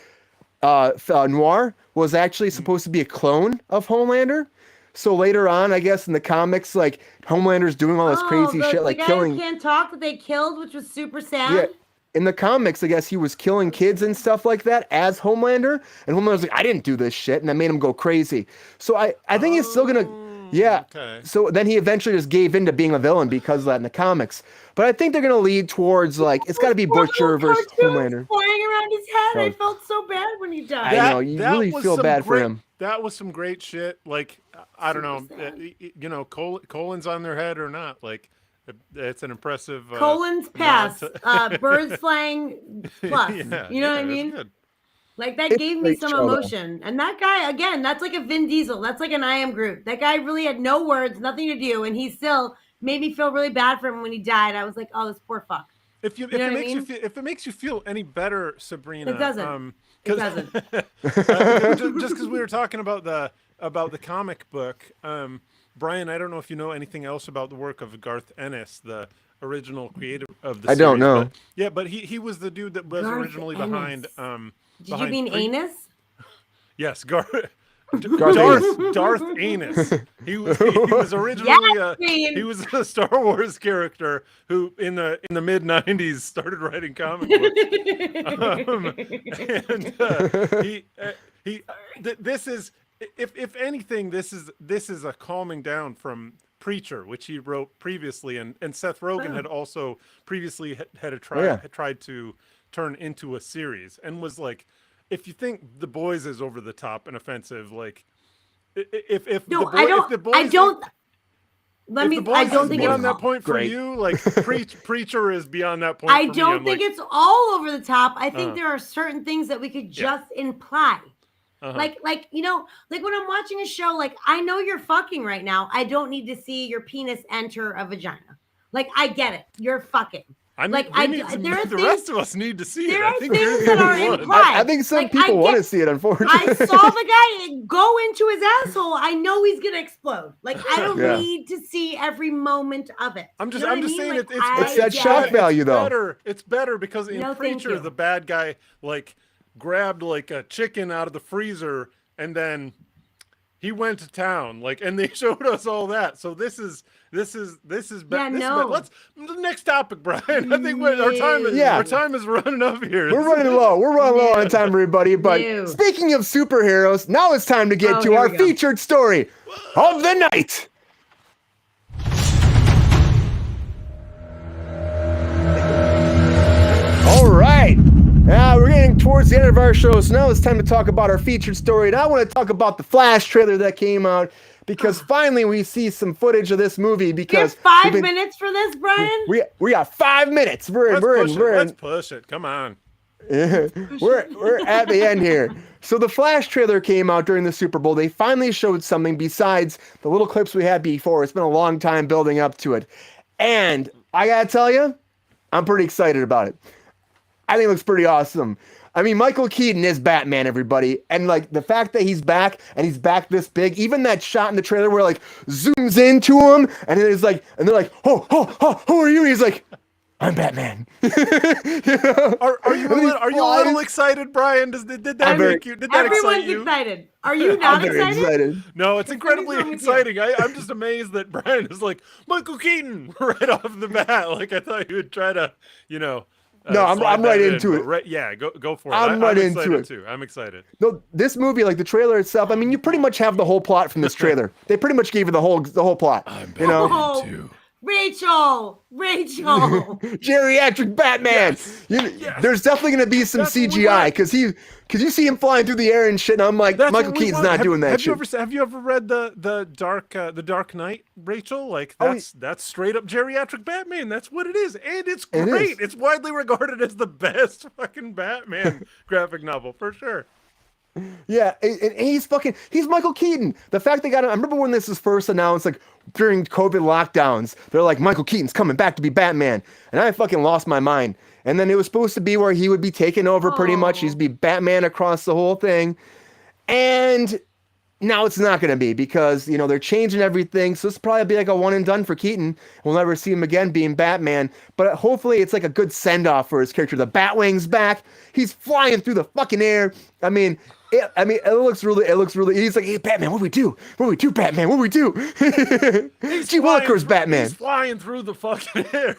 Noir was actually supposed to be a clone of Homelander. So later on, I guess in the comics, like Homelander's doing all this crazy shit, like killing. The guy who can't talk that they killed, which was super sad. Yeah, in the comics, I guess he was killing kids and stuff like that as Homelander, and Homelander's like, I didn't do this shit, and that made him go crazy. So I think he's still gonna, Okay. So then he eventually just gave in to being a villain because of that in the comics. But I think they're gonna lead towards like it's got to be Butcher versus Homelander. Flying around his head, I felt so bad when he died. I know you really feel bad for him. That was some great shit. Like I don't know, colon's on their head or not. Like it's an impressive. Colon's pass. Birds flying plus. You know what I mean? Like that gave me some emotion. And that guy, again, that's like a Vin Diesel. That's like an I Am Groot. That guy really had no words, nothing to do, and he still made me feel really bad for him when he died. I was like, oh, this poor fuck. If it makes you feel any better, Sabrina, it doesn't. It doesn't. Just because we were talking about the comic book, Brian, I don't know if you know anything else about the work of Garth Ennis, the original creator of the series. I don't know. But he was the dude that was originally behind. Did you mean Anus? Yes, Darth Anus. He was originally he was a Star Wars character who in the mid '90s started writing comic books. This is if anything this is a calming down from Preacher, which he wrote previously, and Seth Rogen had also previously tried to turn into a series, and was like, if you think The Boys is over the top and offensive, like I don't think it's on that point for you. Like Preacher is beyond that point. I don't think it's all over the top. I think there are certain things that we could just imply. Like when I'm watching a show, like I know you're fucking right now. I don't need to see your penis enter a vagina. Like I get it. You're fucking. The rest of us need to see it. There are things that are implied. I think some people want to see it, unfortunately. I saw the guy go into his asshole. I know he's gonna explode. Like I don't need to see every moment of it. I'm just saying like, it's that shock value though. It's better because in Preacher the bad guy like grabbed like a chicken out of the freezer and then he went to town, like, and they showed us all that. So this is let's the next topic, Brian. I think our time is running up here. We're running low on time, everybody. But speaking of superheroes, now it's time to get to our featured story of the night. All right. Now we're getting towards the end of our show, so now it's time to talk about our featured story. And I want to talk about the Flash trailer that came out. because finally we see some footage of this movie. Because we have 5 minutes for this, Brian. We got 5 minutes. Let's push it. Come on. We're at the end here. So the Flash trailer came out during the Super Bowl. They finally showed something besides the little clips we had before. It's been a long time building up to it. And I gotta tell you, I'm pretty excited about it. I think it looks pretty awesome. I mean, Michael Keaton is Batman, everybody. And like the fact that he's back and he's back this big, even that shot in the trailer where like zooms into him and it's like, and they're like, oh, who are you? And he's like, I'm Batman. Are you a little excited, Brian? Did that make you? Did that excite you? Everyone's excited. Are you not excited? No, it's incredibly exciting. I'm just amazed that Brian is like Michael Keaton right off the bat. Like I thought you would try to, no, I'm right into it. Yeah, go for it. I'm right into it too. I'm excited. No, this movie, like the trailer itself. I mean, you pretty much have the whole plot from this trailer. They pretty much gave you the whole plot. I'm Batman too. Rachel, geriatric Batman. Yes. There's definitely going to be some CGI because you see him flying through the air and shit. And I'm like, Michael Keaton's not doing that shit. Have you ever read the Dark Knight, Rachel? Like that's straight up geriatric Batman. That's what it is, and it's great. It's widely regarded as the best fucking Batman graphic novel for sure. Yeah, and he's Michael Keaton. The fact they got him, I remember when this was first announced, like during COVID lockdowns, they're like, Michael Keaton's coming back to be Batman. And I fucking lost my mind. And then it was supposed to be where he would be taken over pretty much. He'd be Batman across the whole thing. And now it's not going to be because, they're changing everything. So it's probably be like a one and done for Keaton. We'll never see him again being Batman. But hopefully it's like a good send off for his character. The Batwing's back. He's flying through the fucking air. It looks really. He's like, hey, Batman, what do we do? What do we do, Batman? What do we do? Gee Willikers, Batman. He's flying through the fucking air.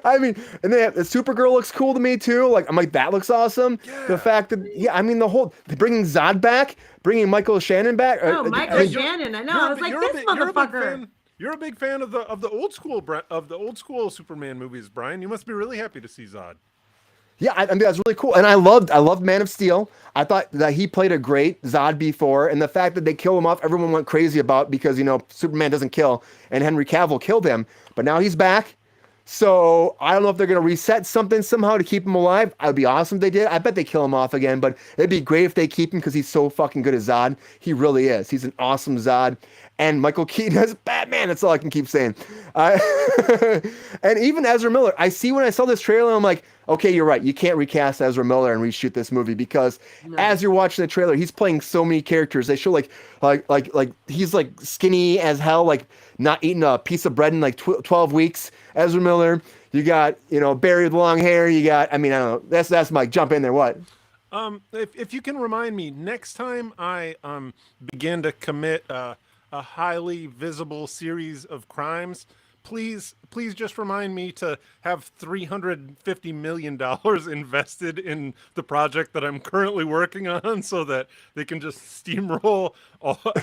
I mean, and then the Supergirl looks cool to me too. Like, I'm like, that looks awesome. Yeah. The fact that, bringing Zod back, bringing Michael Shannon back. Michael Shannon. I know. I was like, this motherfucker. You're a big fan of the old school Superman movies, Brian. You must be really happy to see Zod. Yeah, I mean, that's really cool. And I loved Man of Steel. I thought that he played a great Zod before. And the fact that they kill him off, everyone went crazy about because, Superman doesn't kill. And Henry Cavill killed him. But now he's back. So I don't know if they're going to reset something somehow to keep him alive. It would be awesome if they did. I bet they kill him off again. But it'd be great if they keep him because he's so fucking good at Zod. He really is. He's an awesome Zod. And Michael Keaton as Batman. That's all I can keep saying. And even Ezra Miller. When I saw this trailer, I'm like, okay, you're right. You can't recast Ezra Miller and reshoot this movie because as you're watching the trailer, he's playing so many characters. They show like he's like skinny as hell, like not eating a piece of bread in like 12 weeks. Ezra Miller. You got, Barry with long hair. You got, I don't know. That's Mike. Jump in there. What? If you can remind me next time I begin to commit a highly visible series of crimes, please just remind me to have $350 million invested in the project that I'm currently working on so that they can just steamroll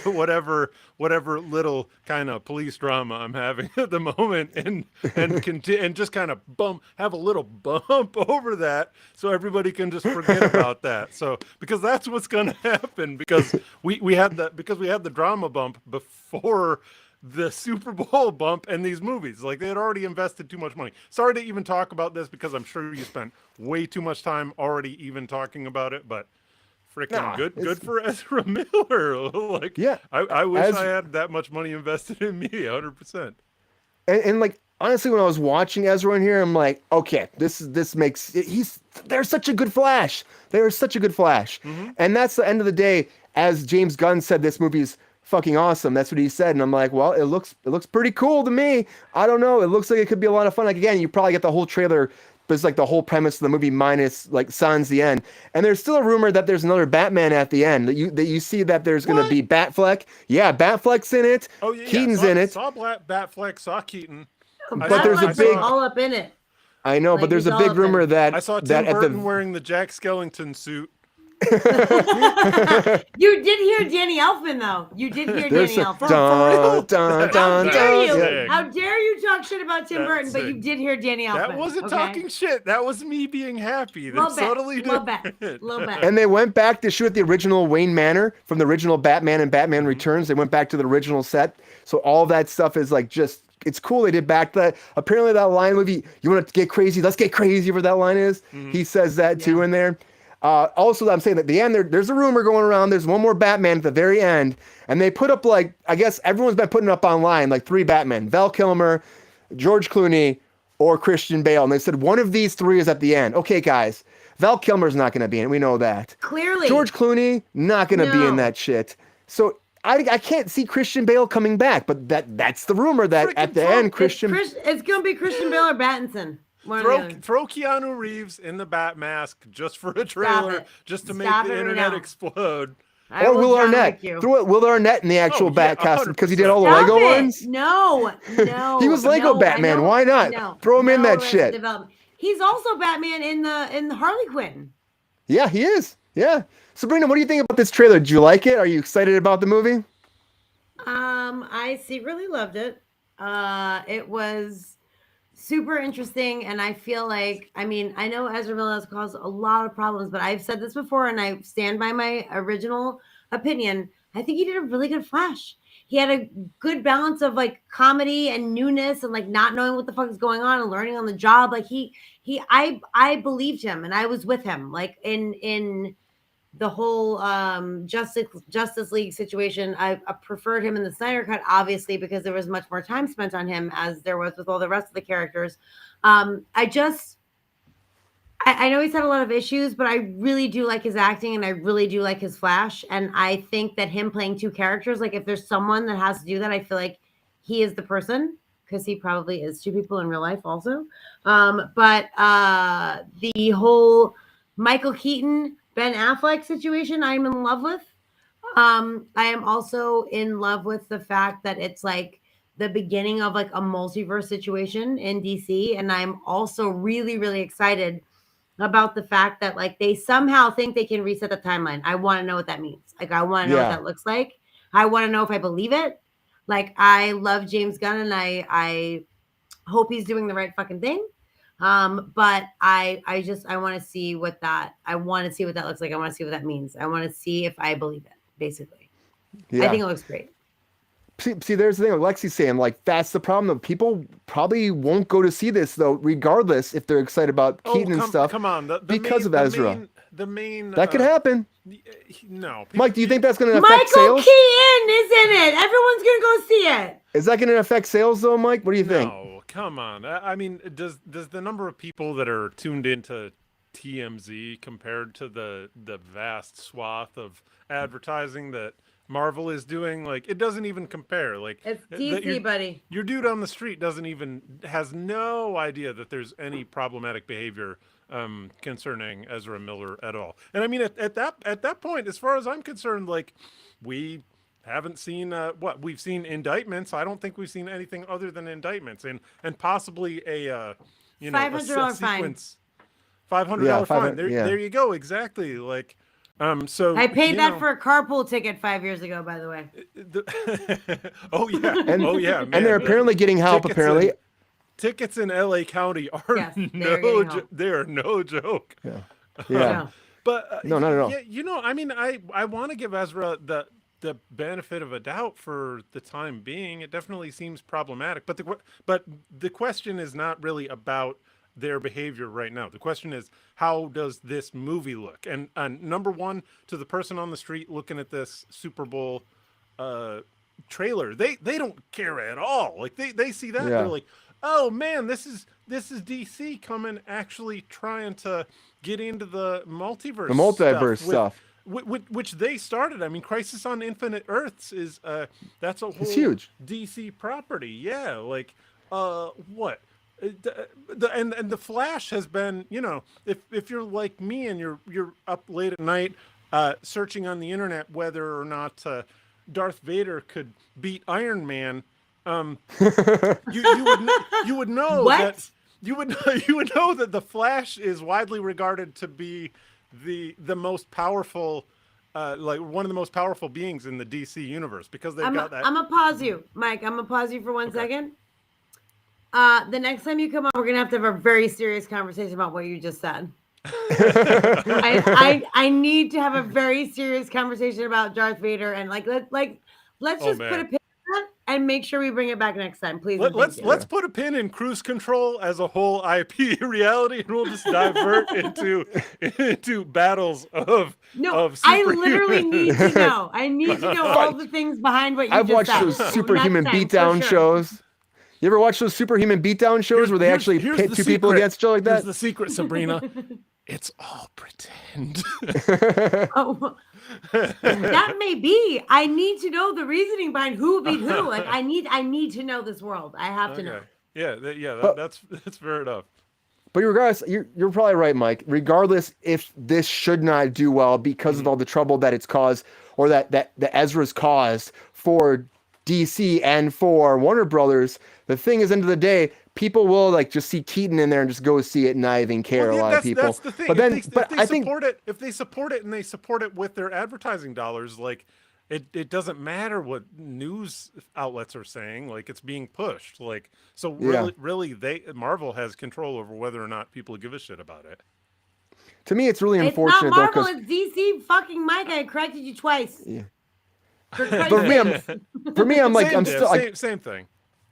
whatever little kind of police drama I'm having at the moment and just kind of have a little bump over that so everybody can just forget about that. So because that's what's going to happen because we had the drama bump before the Super Bowl bump and these movies. Like, they had already invested too much money. Sorry to even talk about this because I'm sure you spent way too much time already even talking about it, but freaking good for Ezra Miller. Like, yeah, I wish I had that much money invested in me, 100%. And like, honestly, when I was watching Ezra in here, I'm like, okay, this makes they're such a good Flash. They're such a good Flash. Mm-hmm. And that's the end of the day. As James Gunn said, this movie's fucking awesome. That's what he said. And I'm like, well, it looks pretty cool to me. I don't know. It looks like it could be a lot of fun. Like, again, you probably get the whole trailer, but it's like the whole premise of the movie minus like sans the end. And there's still a rumor that there's another Batman at the end. That you see that there's going to be Batfleck. Yeah, Batfleck's in it. Oh yeah, Keaton's in it. Saw Batfleck. Saw Keaton. But there's a big all up in it. I know, but there's a big rumor that I saw Tim Burton wearing the Jack Skellington suit. You did hear Danny Elfman, though. You did hear Danny Elfman. How dare you talk shit about Tim Burton, but you did hear Danny Elfman. That wasn't talking shit. That was me being happy. They're totally different. Little bit. And they went back to shoot the original Wayne Manor from the original Batman and Batman Returns. They went back to the original set. So all that stuff is like just, it's cool. They did back that. Apparently that line movie, you want to get crazy? Let's get crazy, where that line is. He says that too in there. Also, I'm saying at the end, there's a rumor going around. There's one more Batman at the very end. And they put up like, I guess everyone's been putting up online, like 3 Batmen. Val Kilmer, George Clooney, or Christian Bale. And they said one of these 3 is at the end. Okay, guys. Val Kilmer's not going to be in it. We know that. Clearly. George Clooney, not going to be in that shit. So I can't see Christian Bale coming back. But that's the rumor that at the end, Christian... It's going to be Christian Bale or Pattinson. Throw Keanu Reeves in the bat mask just for a trailer, just to make the internet explode. Or Will Arnett. Throw Will Arnett in the actual bat costume because he did all the Lego ones. No. He was Lego Batman. Why not? Throw him in that shit. He's also Batman in the Harley Quinn. Yeah, he is. Yeah. Sabrina, what do you think about this trailer? Did you like it? Are you excited about the movie? I secretly loved it. It was super interesting, and I feel like, I mean, I know Ezra Miller has caused a lot of problems, but I've said this before, and I stand by my original opinion. I think he did a really good Flash. He had a good balance of like comedy and newness and like not knowing what the fuck is going on and learning on the job. Like I believed him, and I was with him, like in the whole Justice League situation. I preferred him in the Snyder Cut, obviously, because there was much more time spent on him as there was with all the rest of the characters. I know he's had a lot of issues, but I really do like his acting, and I really do like his Flash. And I think that him playing 2 characters, like if there's someone that has to do that, I feel like he is the person, because he probably is 2 people in real life also. But the whole Michael Keaton, Ben Affleck situation, I'm in love with. I am also in love with the fact that it's like the beginning of like a multiverse situation in DC. And I'm also really, really excited about the fact that like they somehow think they can reset the timeline. I want to know what that means. Like, I want to know what that looks like. I want to know if I believe it. Like, I love James Gunn, and I hope he's doing the right fucking thing. But I want to see what that looks like. I want to see what that means. I want to see if I believe it, basically. Yeah. I think it looks great. See, there's the thing Lexi's saying, like, that's the problem, though. People probably won't go to see this, though, regardless if they're excited about Keaton and stuff. Come on, because of Ezra. The main that could happen. No. Mike, do you think that's going to affect sales? Michael Keaton is in it. Everyone's going to go see it. Is that going to affect sales, though, Mike? What do you think? No, come on. I mean, does the number of people that are tuned into TMZ compared to the vast swath of advertising that Marvel is doing, like, it doesn't even compare. Like, it's DC, buddy. Your dude on the street has no idea that there's any problematic behavior concerning Ezra Miller at all. And I mean, at that point, as far as I'm concerned, like, we haven't seen we've seen indictments. I don't think we've seen anything other than indictments and possibly a $500 fine. $500 fine. There you go. Exactly. Like, so I paid that for a carpool ticket 5 years ago, by the way. Oh yeah. Man, and they're apparently getting help. Tickets in LA County are they're no joke. Yeah. But no, not at all. Yeah, I mean, I want to give Ezra the benefit of a doubt for the time being. It definitely seems problematic, but the question is not really about their behavior right now. The question is, how does this movie look? And number one, to the person on the street looking at this Super Bowl trailer, they don't care at all. Like, they see that, they're like, oh man, this is DC coming, actually trying to get into the multiverse stuff. Which they started. I mean, Crisis on Infinite Earths is that's a whole huge DC property. Yeah, like what? And the Flash has been, if you're like me and you're up late at night searching on the internet whether or not Darth Vader could beat Iron Man, you would know what? that you would know that the Flash is widely regarded to be the most powerful, like one of the most powerful beings in the DC universe because they've got that. I'm gonna pause you, Mike. I'm gonna pause you for one second. The next time you come on, we're gonna have to have a very serious conversation about what you just said. I need to have a very serious conversation about Darth Vader and let's just put a pin in that and make sure we bring it back next time, please. Let's put a pin in Kruse Control as a whole IP reality, and we'll just divert into battles of I literally need to know. I need to know all the things behind what you I've just said. watched those superhuman beatdown shows. You ever watch those superhuman beatdown shows where they actually pit two people against each other like that? Here's the secret, Sabrina. It's all pretend. That may be. I need to know the reasoning behind who beat who. Like I need to know this world. I have to know. That's fair enough. But regardless, you're probably right, Mike. Regardless, if this should not do well because of all the trouble that it's caused, or that Ezra's caused for DC and for Warner Brothers, the thing is, end of the day, people will just see Keaton in there and just go see it and not even care. A lot of people. That's the thing. But then, I think if they support it and they support it with their advertising dollars, it doesn't matter what news outlets are saying. It's being pushed. Really, Marvel has control over whether or not people give a shit about it. To me, it's really unfortunate. It's not Marvel. It's DC. Fucking Mike, I corrected you twice. Yeah. For me, I'm like, I'm still same thing.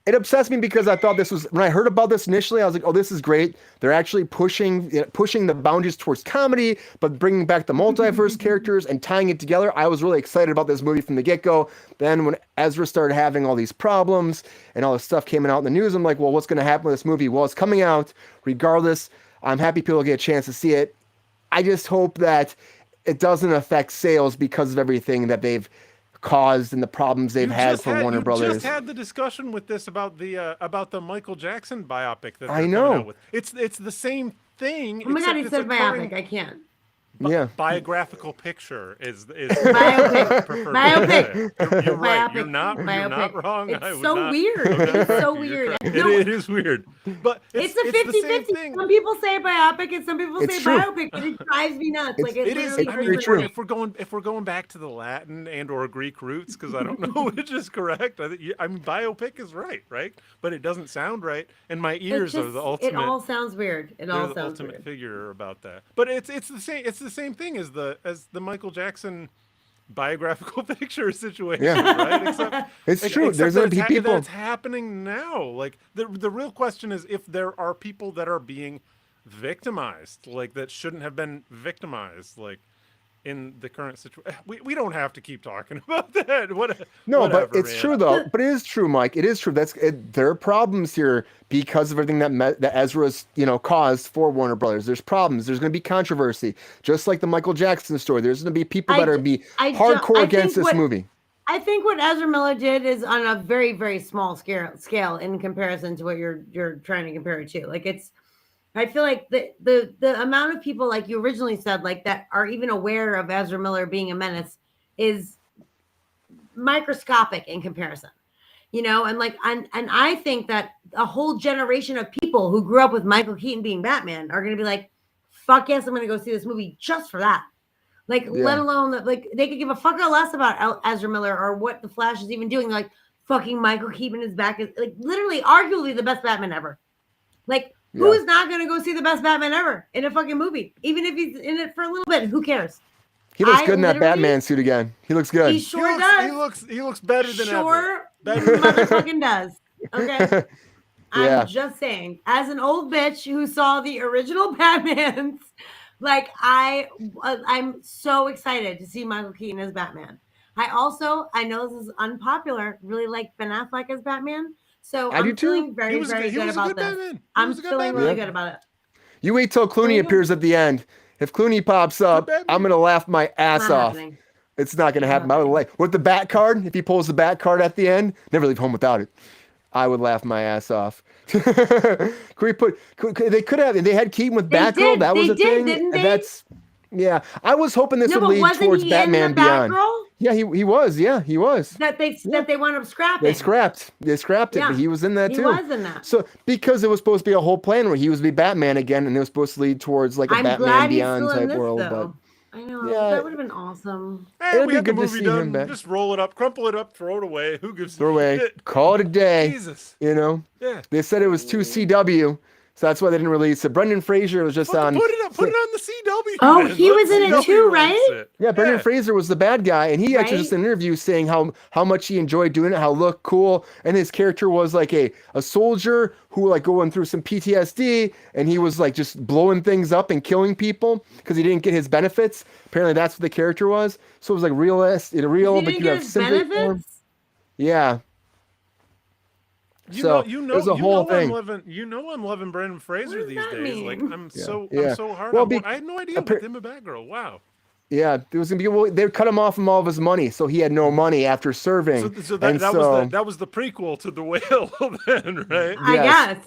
It obsessed me because I thought when I heard about this initially, I was like, oh, this is great. They're actually pushing the boundaries towards comedy, but bringing back the multiverse characters and tying it together. I was really excited about this movie from the get-go. Then when Ezra started having all these problems and all this stuff came out in the news, I'm like, well, what's going to happen with this movie? Well, it's coming out regardless. I'm happy people get a chance to see it. I just hope that it doesn't affect sales because of everything that they've caused and the problems they've had for Warner Brothers. You just had the discussion with this about the Michael Jackson biopic that I know. Out with. It's the same thing. Oh my god, he said biopic. I can't. Biographical picture is biopic. Biopic. You're right. Biopic. You're not wrong. It's so weird. It's so weird. It is weird. But it's a 50-50. Some people say biopic and some people say biopic, but it drives me nuts. It is. I mean, true. If we're going back to the Latin and or Greek roots, because I don't know which is correct. I mean, biopic is right, but it doesn't sound right, and my ears are the ultimate. It all sounds weird. It all sounds the ultimate weird. figure about that. But it's the same. It's the same thing as the Michael Jackson biographical picture situation, right? It's true. There's going to be people that's happening now. The real question is if there are people that are being victimized, that shouldn't have been victimized, in the current situation. We don't have to keep talking about that. No, but it's true though. But it is true, Mike. It is true. There are problems here because of everything that Ezra's caused for Warner Brothers. There's problems. There's going to be controversy, just like the Michael Jackson story. There's going to be people that are hardcore against this movie. I think what Ezra Miller did is on a very, very small scale in comparison to what you're trying to compare it to. I feel like the amount of people, like you originally said, that are even aware of Ezra Miller being a menace is microscopic in comparison, and I think that a whole generation of people who grew up with Michael Keaton being Batman are going to be like, fuck yes, I'm going to go see this movie just for that. Let alone that, they could give a fuck less about Ezra Miller or what the Flash is even doing. They're like, fucking Michael Keaton is back. Literally, arguably the best Batman ever. Who's not going to go see the best Batman ever in a fucking movie? Even if he's in it for a little bit, who cares? He looks good in that Batman suit again. He looks good. He sure does. He looks better than ever. Sure motherfucking does. Okay. I'm just saying, as an old bitch who saw the original Batmans, I'm so excited to see Michael Keaton as Batman. I know this is unpopular, really like Ben Affleck as Batman. So I'm feeling very, very good about this. I'm feeling really good about it. You wait till Clooney appears at the end. If Clooney pops up, I'm going to laugh my ass off. It's not going to happen. With the bat card, if he pulls the bat card at the end, never leave home without it. I would laugh my ass off. They had Keaton with Batgirl. That was a thing. Didn't they? I was hoping this would lead towards Batman Beyond. Yeah, he was. Yeah, he was. That they wound up scrapping. They scrapped it, but he was in that too. He was in that. So because it was supposed to be a whole plan where he was to be Batman again, and it was supposed to lead towards like a I'm Batman glad Beyond he's still in type this, world. though. But I know. Yeah. That would have been awesome. It'd we be got the good to movie see done. him back. Just roll it up, crumple it up, throw it away. Who gives throw a away, shit? call it a day. Jesus. You know. Yeah. They said it was 2 CW, so that's why they didn't release it. Brendan Fraser was just on. Put it on the CW. Oh, then. he Let was in it CW too, release right? it. Yeah, Brendan Fraser was the bad guy, and he actually just in an interview saying how much he enjoyed doing it, how it looked cool, and his character was like a soldier who like going through some PTSD, and he was like just blowing things up and killing people because he didn't get his benefits. Apparently, that's what the character was. So it was like real, but you have sympathy for him. Yeah. There's a whole thing. I'm loving Brendan Fraser these days. Mean? Like I'm so hard. Well, I had no idea about him and Batgirl. Wow. Yeah, there was gonna be they cut him off from all of his money, so he had no money after serving. That was the prequel to the Whale, then, right?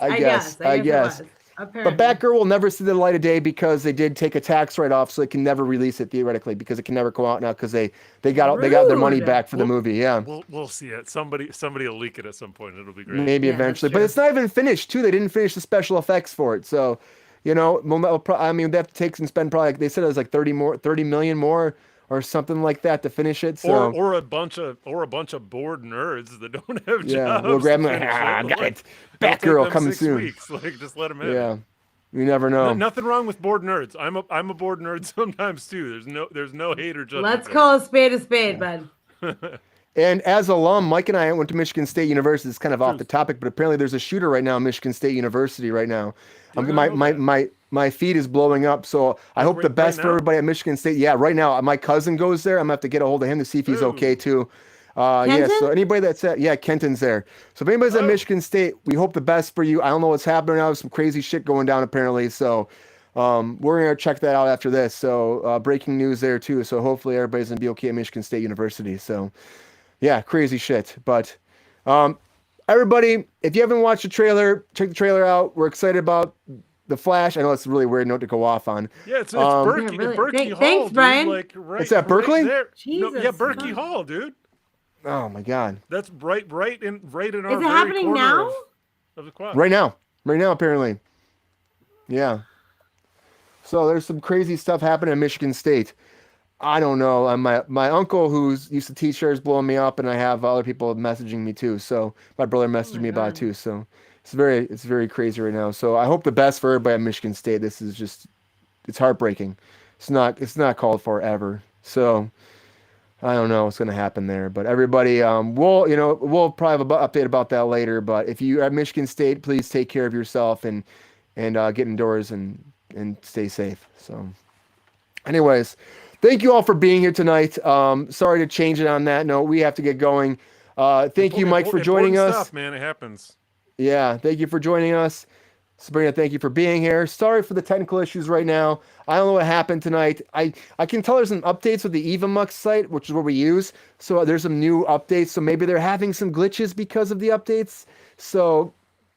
I guess. But Batgirl will never see the light of day because they did take a tax write-off, so they can never release it theoretically because it can never come out now because they got their money back for the movie. Yeah, we'll see it. Somebody will leak it at some point. It'll be great. Maybe eventually, but it's not even finished too. They didn't finish the special effects for it, so you know, I mean, they have to take and spend probably. They said it was like 30 million more or something like that to finish it. So or a bunch of bored nerds that don't have jobs. Yeah, we'll grab them. Got it. Batgirl coming soon. Weeks. Like, just let them in. Yeah, you never know. Nothing wrong with bored nerds. I'm a bored nerd sometimes too. There's no hate or judgment. Let's call a spade, bud. And as alum, Mike and I went to Michigan State University. It's kind of off the topic, but apparently there's a shooter right now at Michigan State University right now. My feed is blowing up, so I hope the best for everybody at Michigan State. Yeah, right now my cousin goes there. I'm gonna have to get a hold of him to see if he's okay too. Yeah, so anybody that's at Kenton's there. So if anybody's at Michigan State, we hope the best for you. I don't know what's happening now. There's some crazy shit going down apparently. So we're gonna check that out after this. So breaking news there too. So hopefully everybody's gonna be okay at Michigan State University. So yeah, crazy shit. But everybody, if you haven't watched the trailer, check the trailer out. We're excited about The Flash. I know it's a really weird note to go off on. Yeah, it's Berkey Hall. Thanks, Brian. Like, it's at Berkeley? Berkey Hall, dude. Oh my God. That's right in our Is it happening now? Of the quad. Right now, apparently. Yeah. So there's some crazy stuff happening in Michigan State. I don't know. My uncle who's used to teach there is blowing me up, and I have other people messaging me too. So my brother messaged me about it too. So it's very crazy right now. So I hope the best for everybody at Michigan State. This is it's heartbreaking. It's not called for ever. So I don't know what's going to happen there, but everybody, we'll probably have an update about that later. But if you are at Michigan State, please take care of yourself and get indoors and stay safe. So anyways, thank you all for being here tonight. Sorry to change it on that note. We have to get going. Thank you, Mike, for joining us. Stuff, man, it happens. Yeah, thank you for joining us. Sabrina, thank you for being here. Sorry for the technical issues right now. I don't know what happened tonight. I can tell there's some updates with the EvaMux site, which is what we use. So there's some new updates. So maybe they're having some glitches because of the updates. So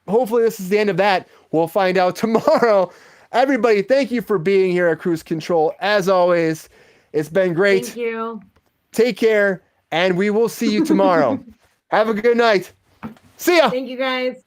hopefully this is the end of that. We'll find out tomorrow. Everybody, thank you for being here at Kruse Control. As always, it's been great. Thank you. Take care, and we will see you tomorrow. Have a good night. See ya. Thank you, guys.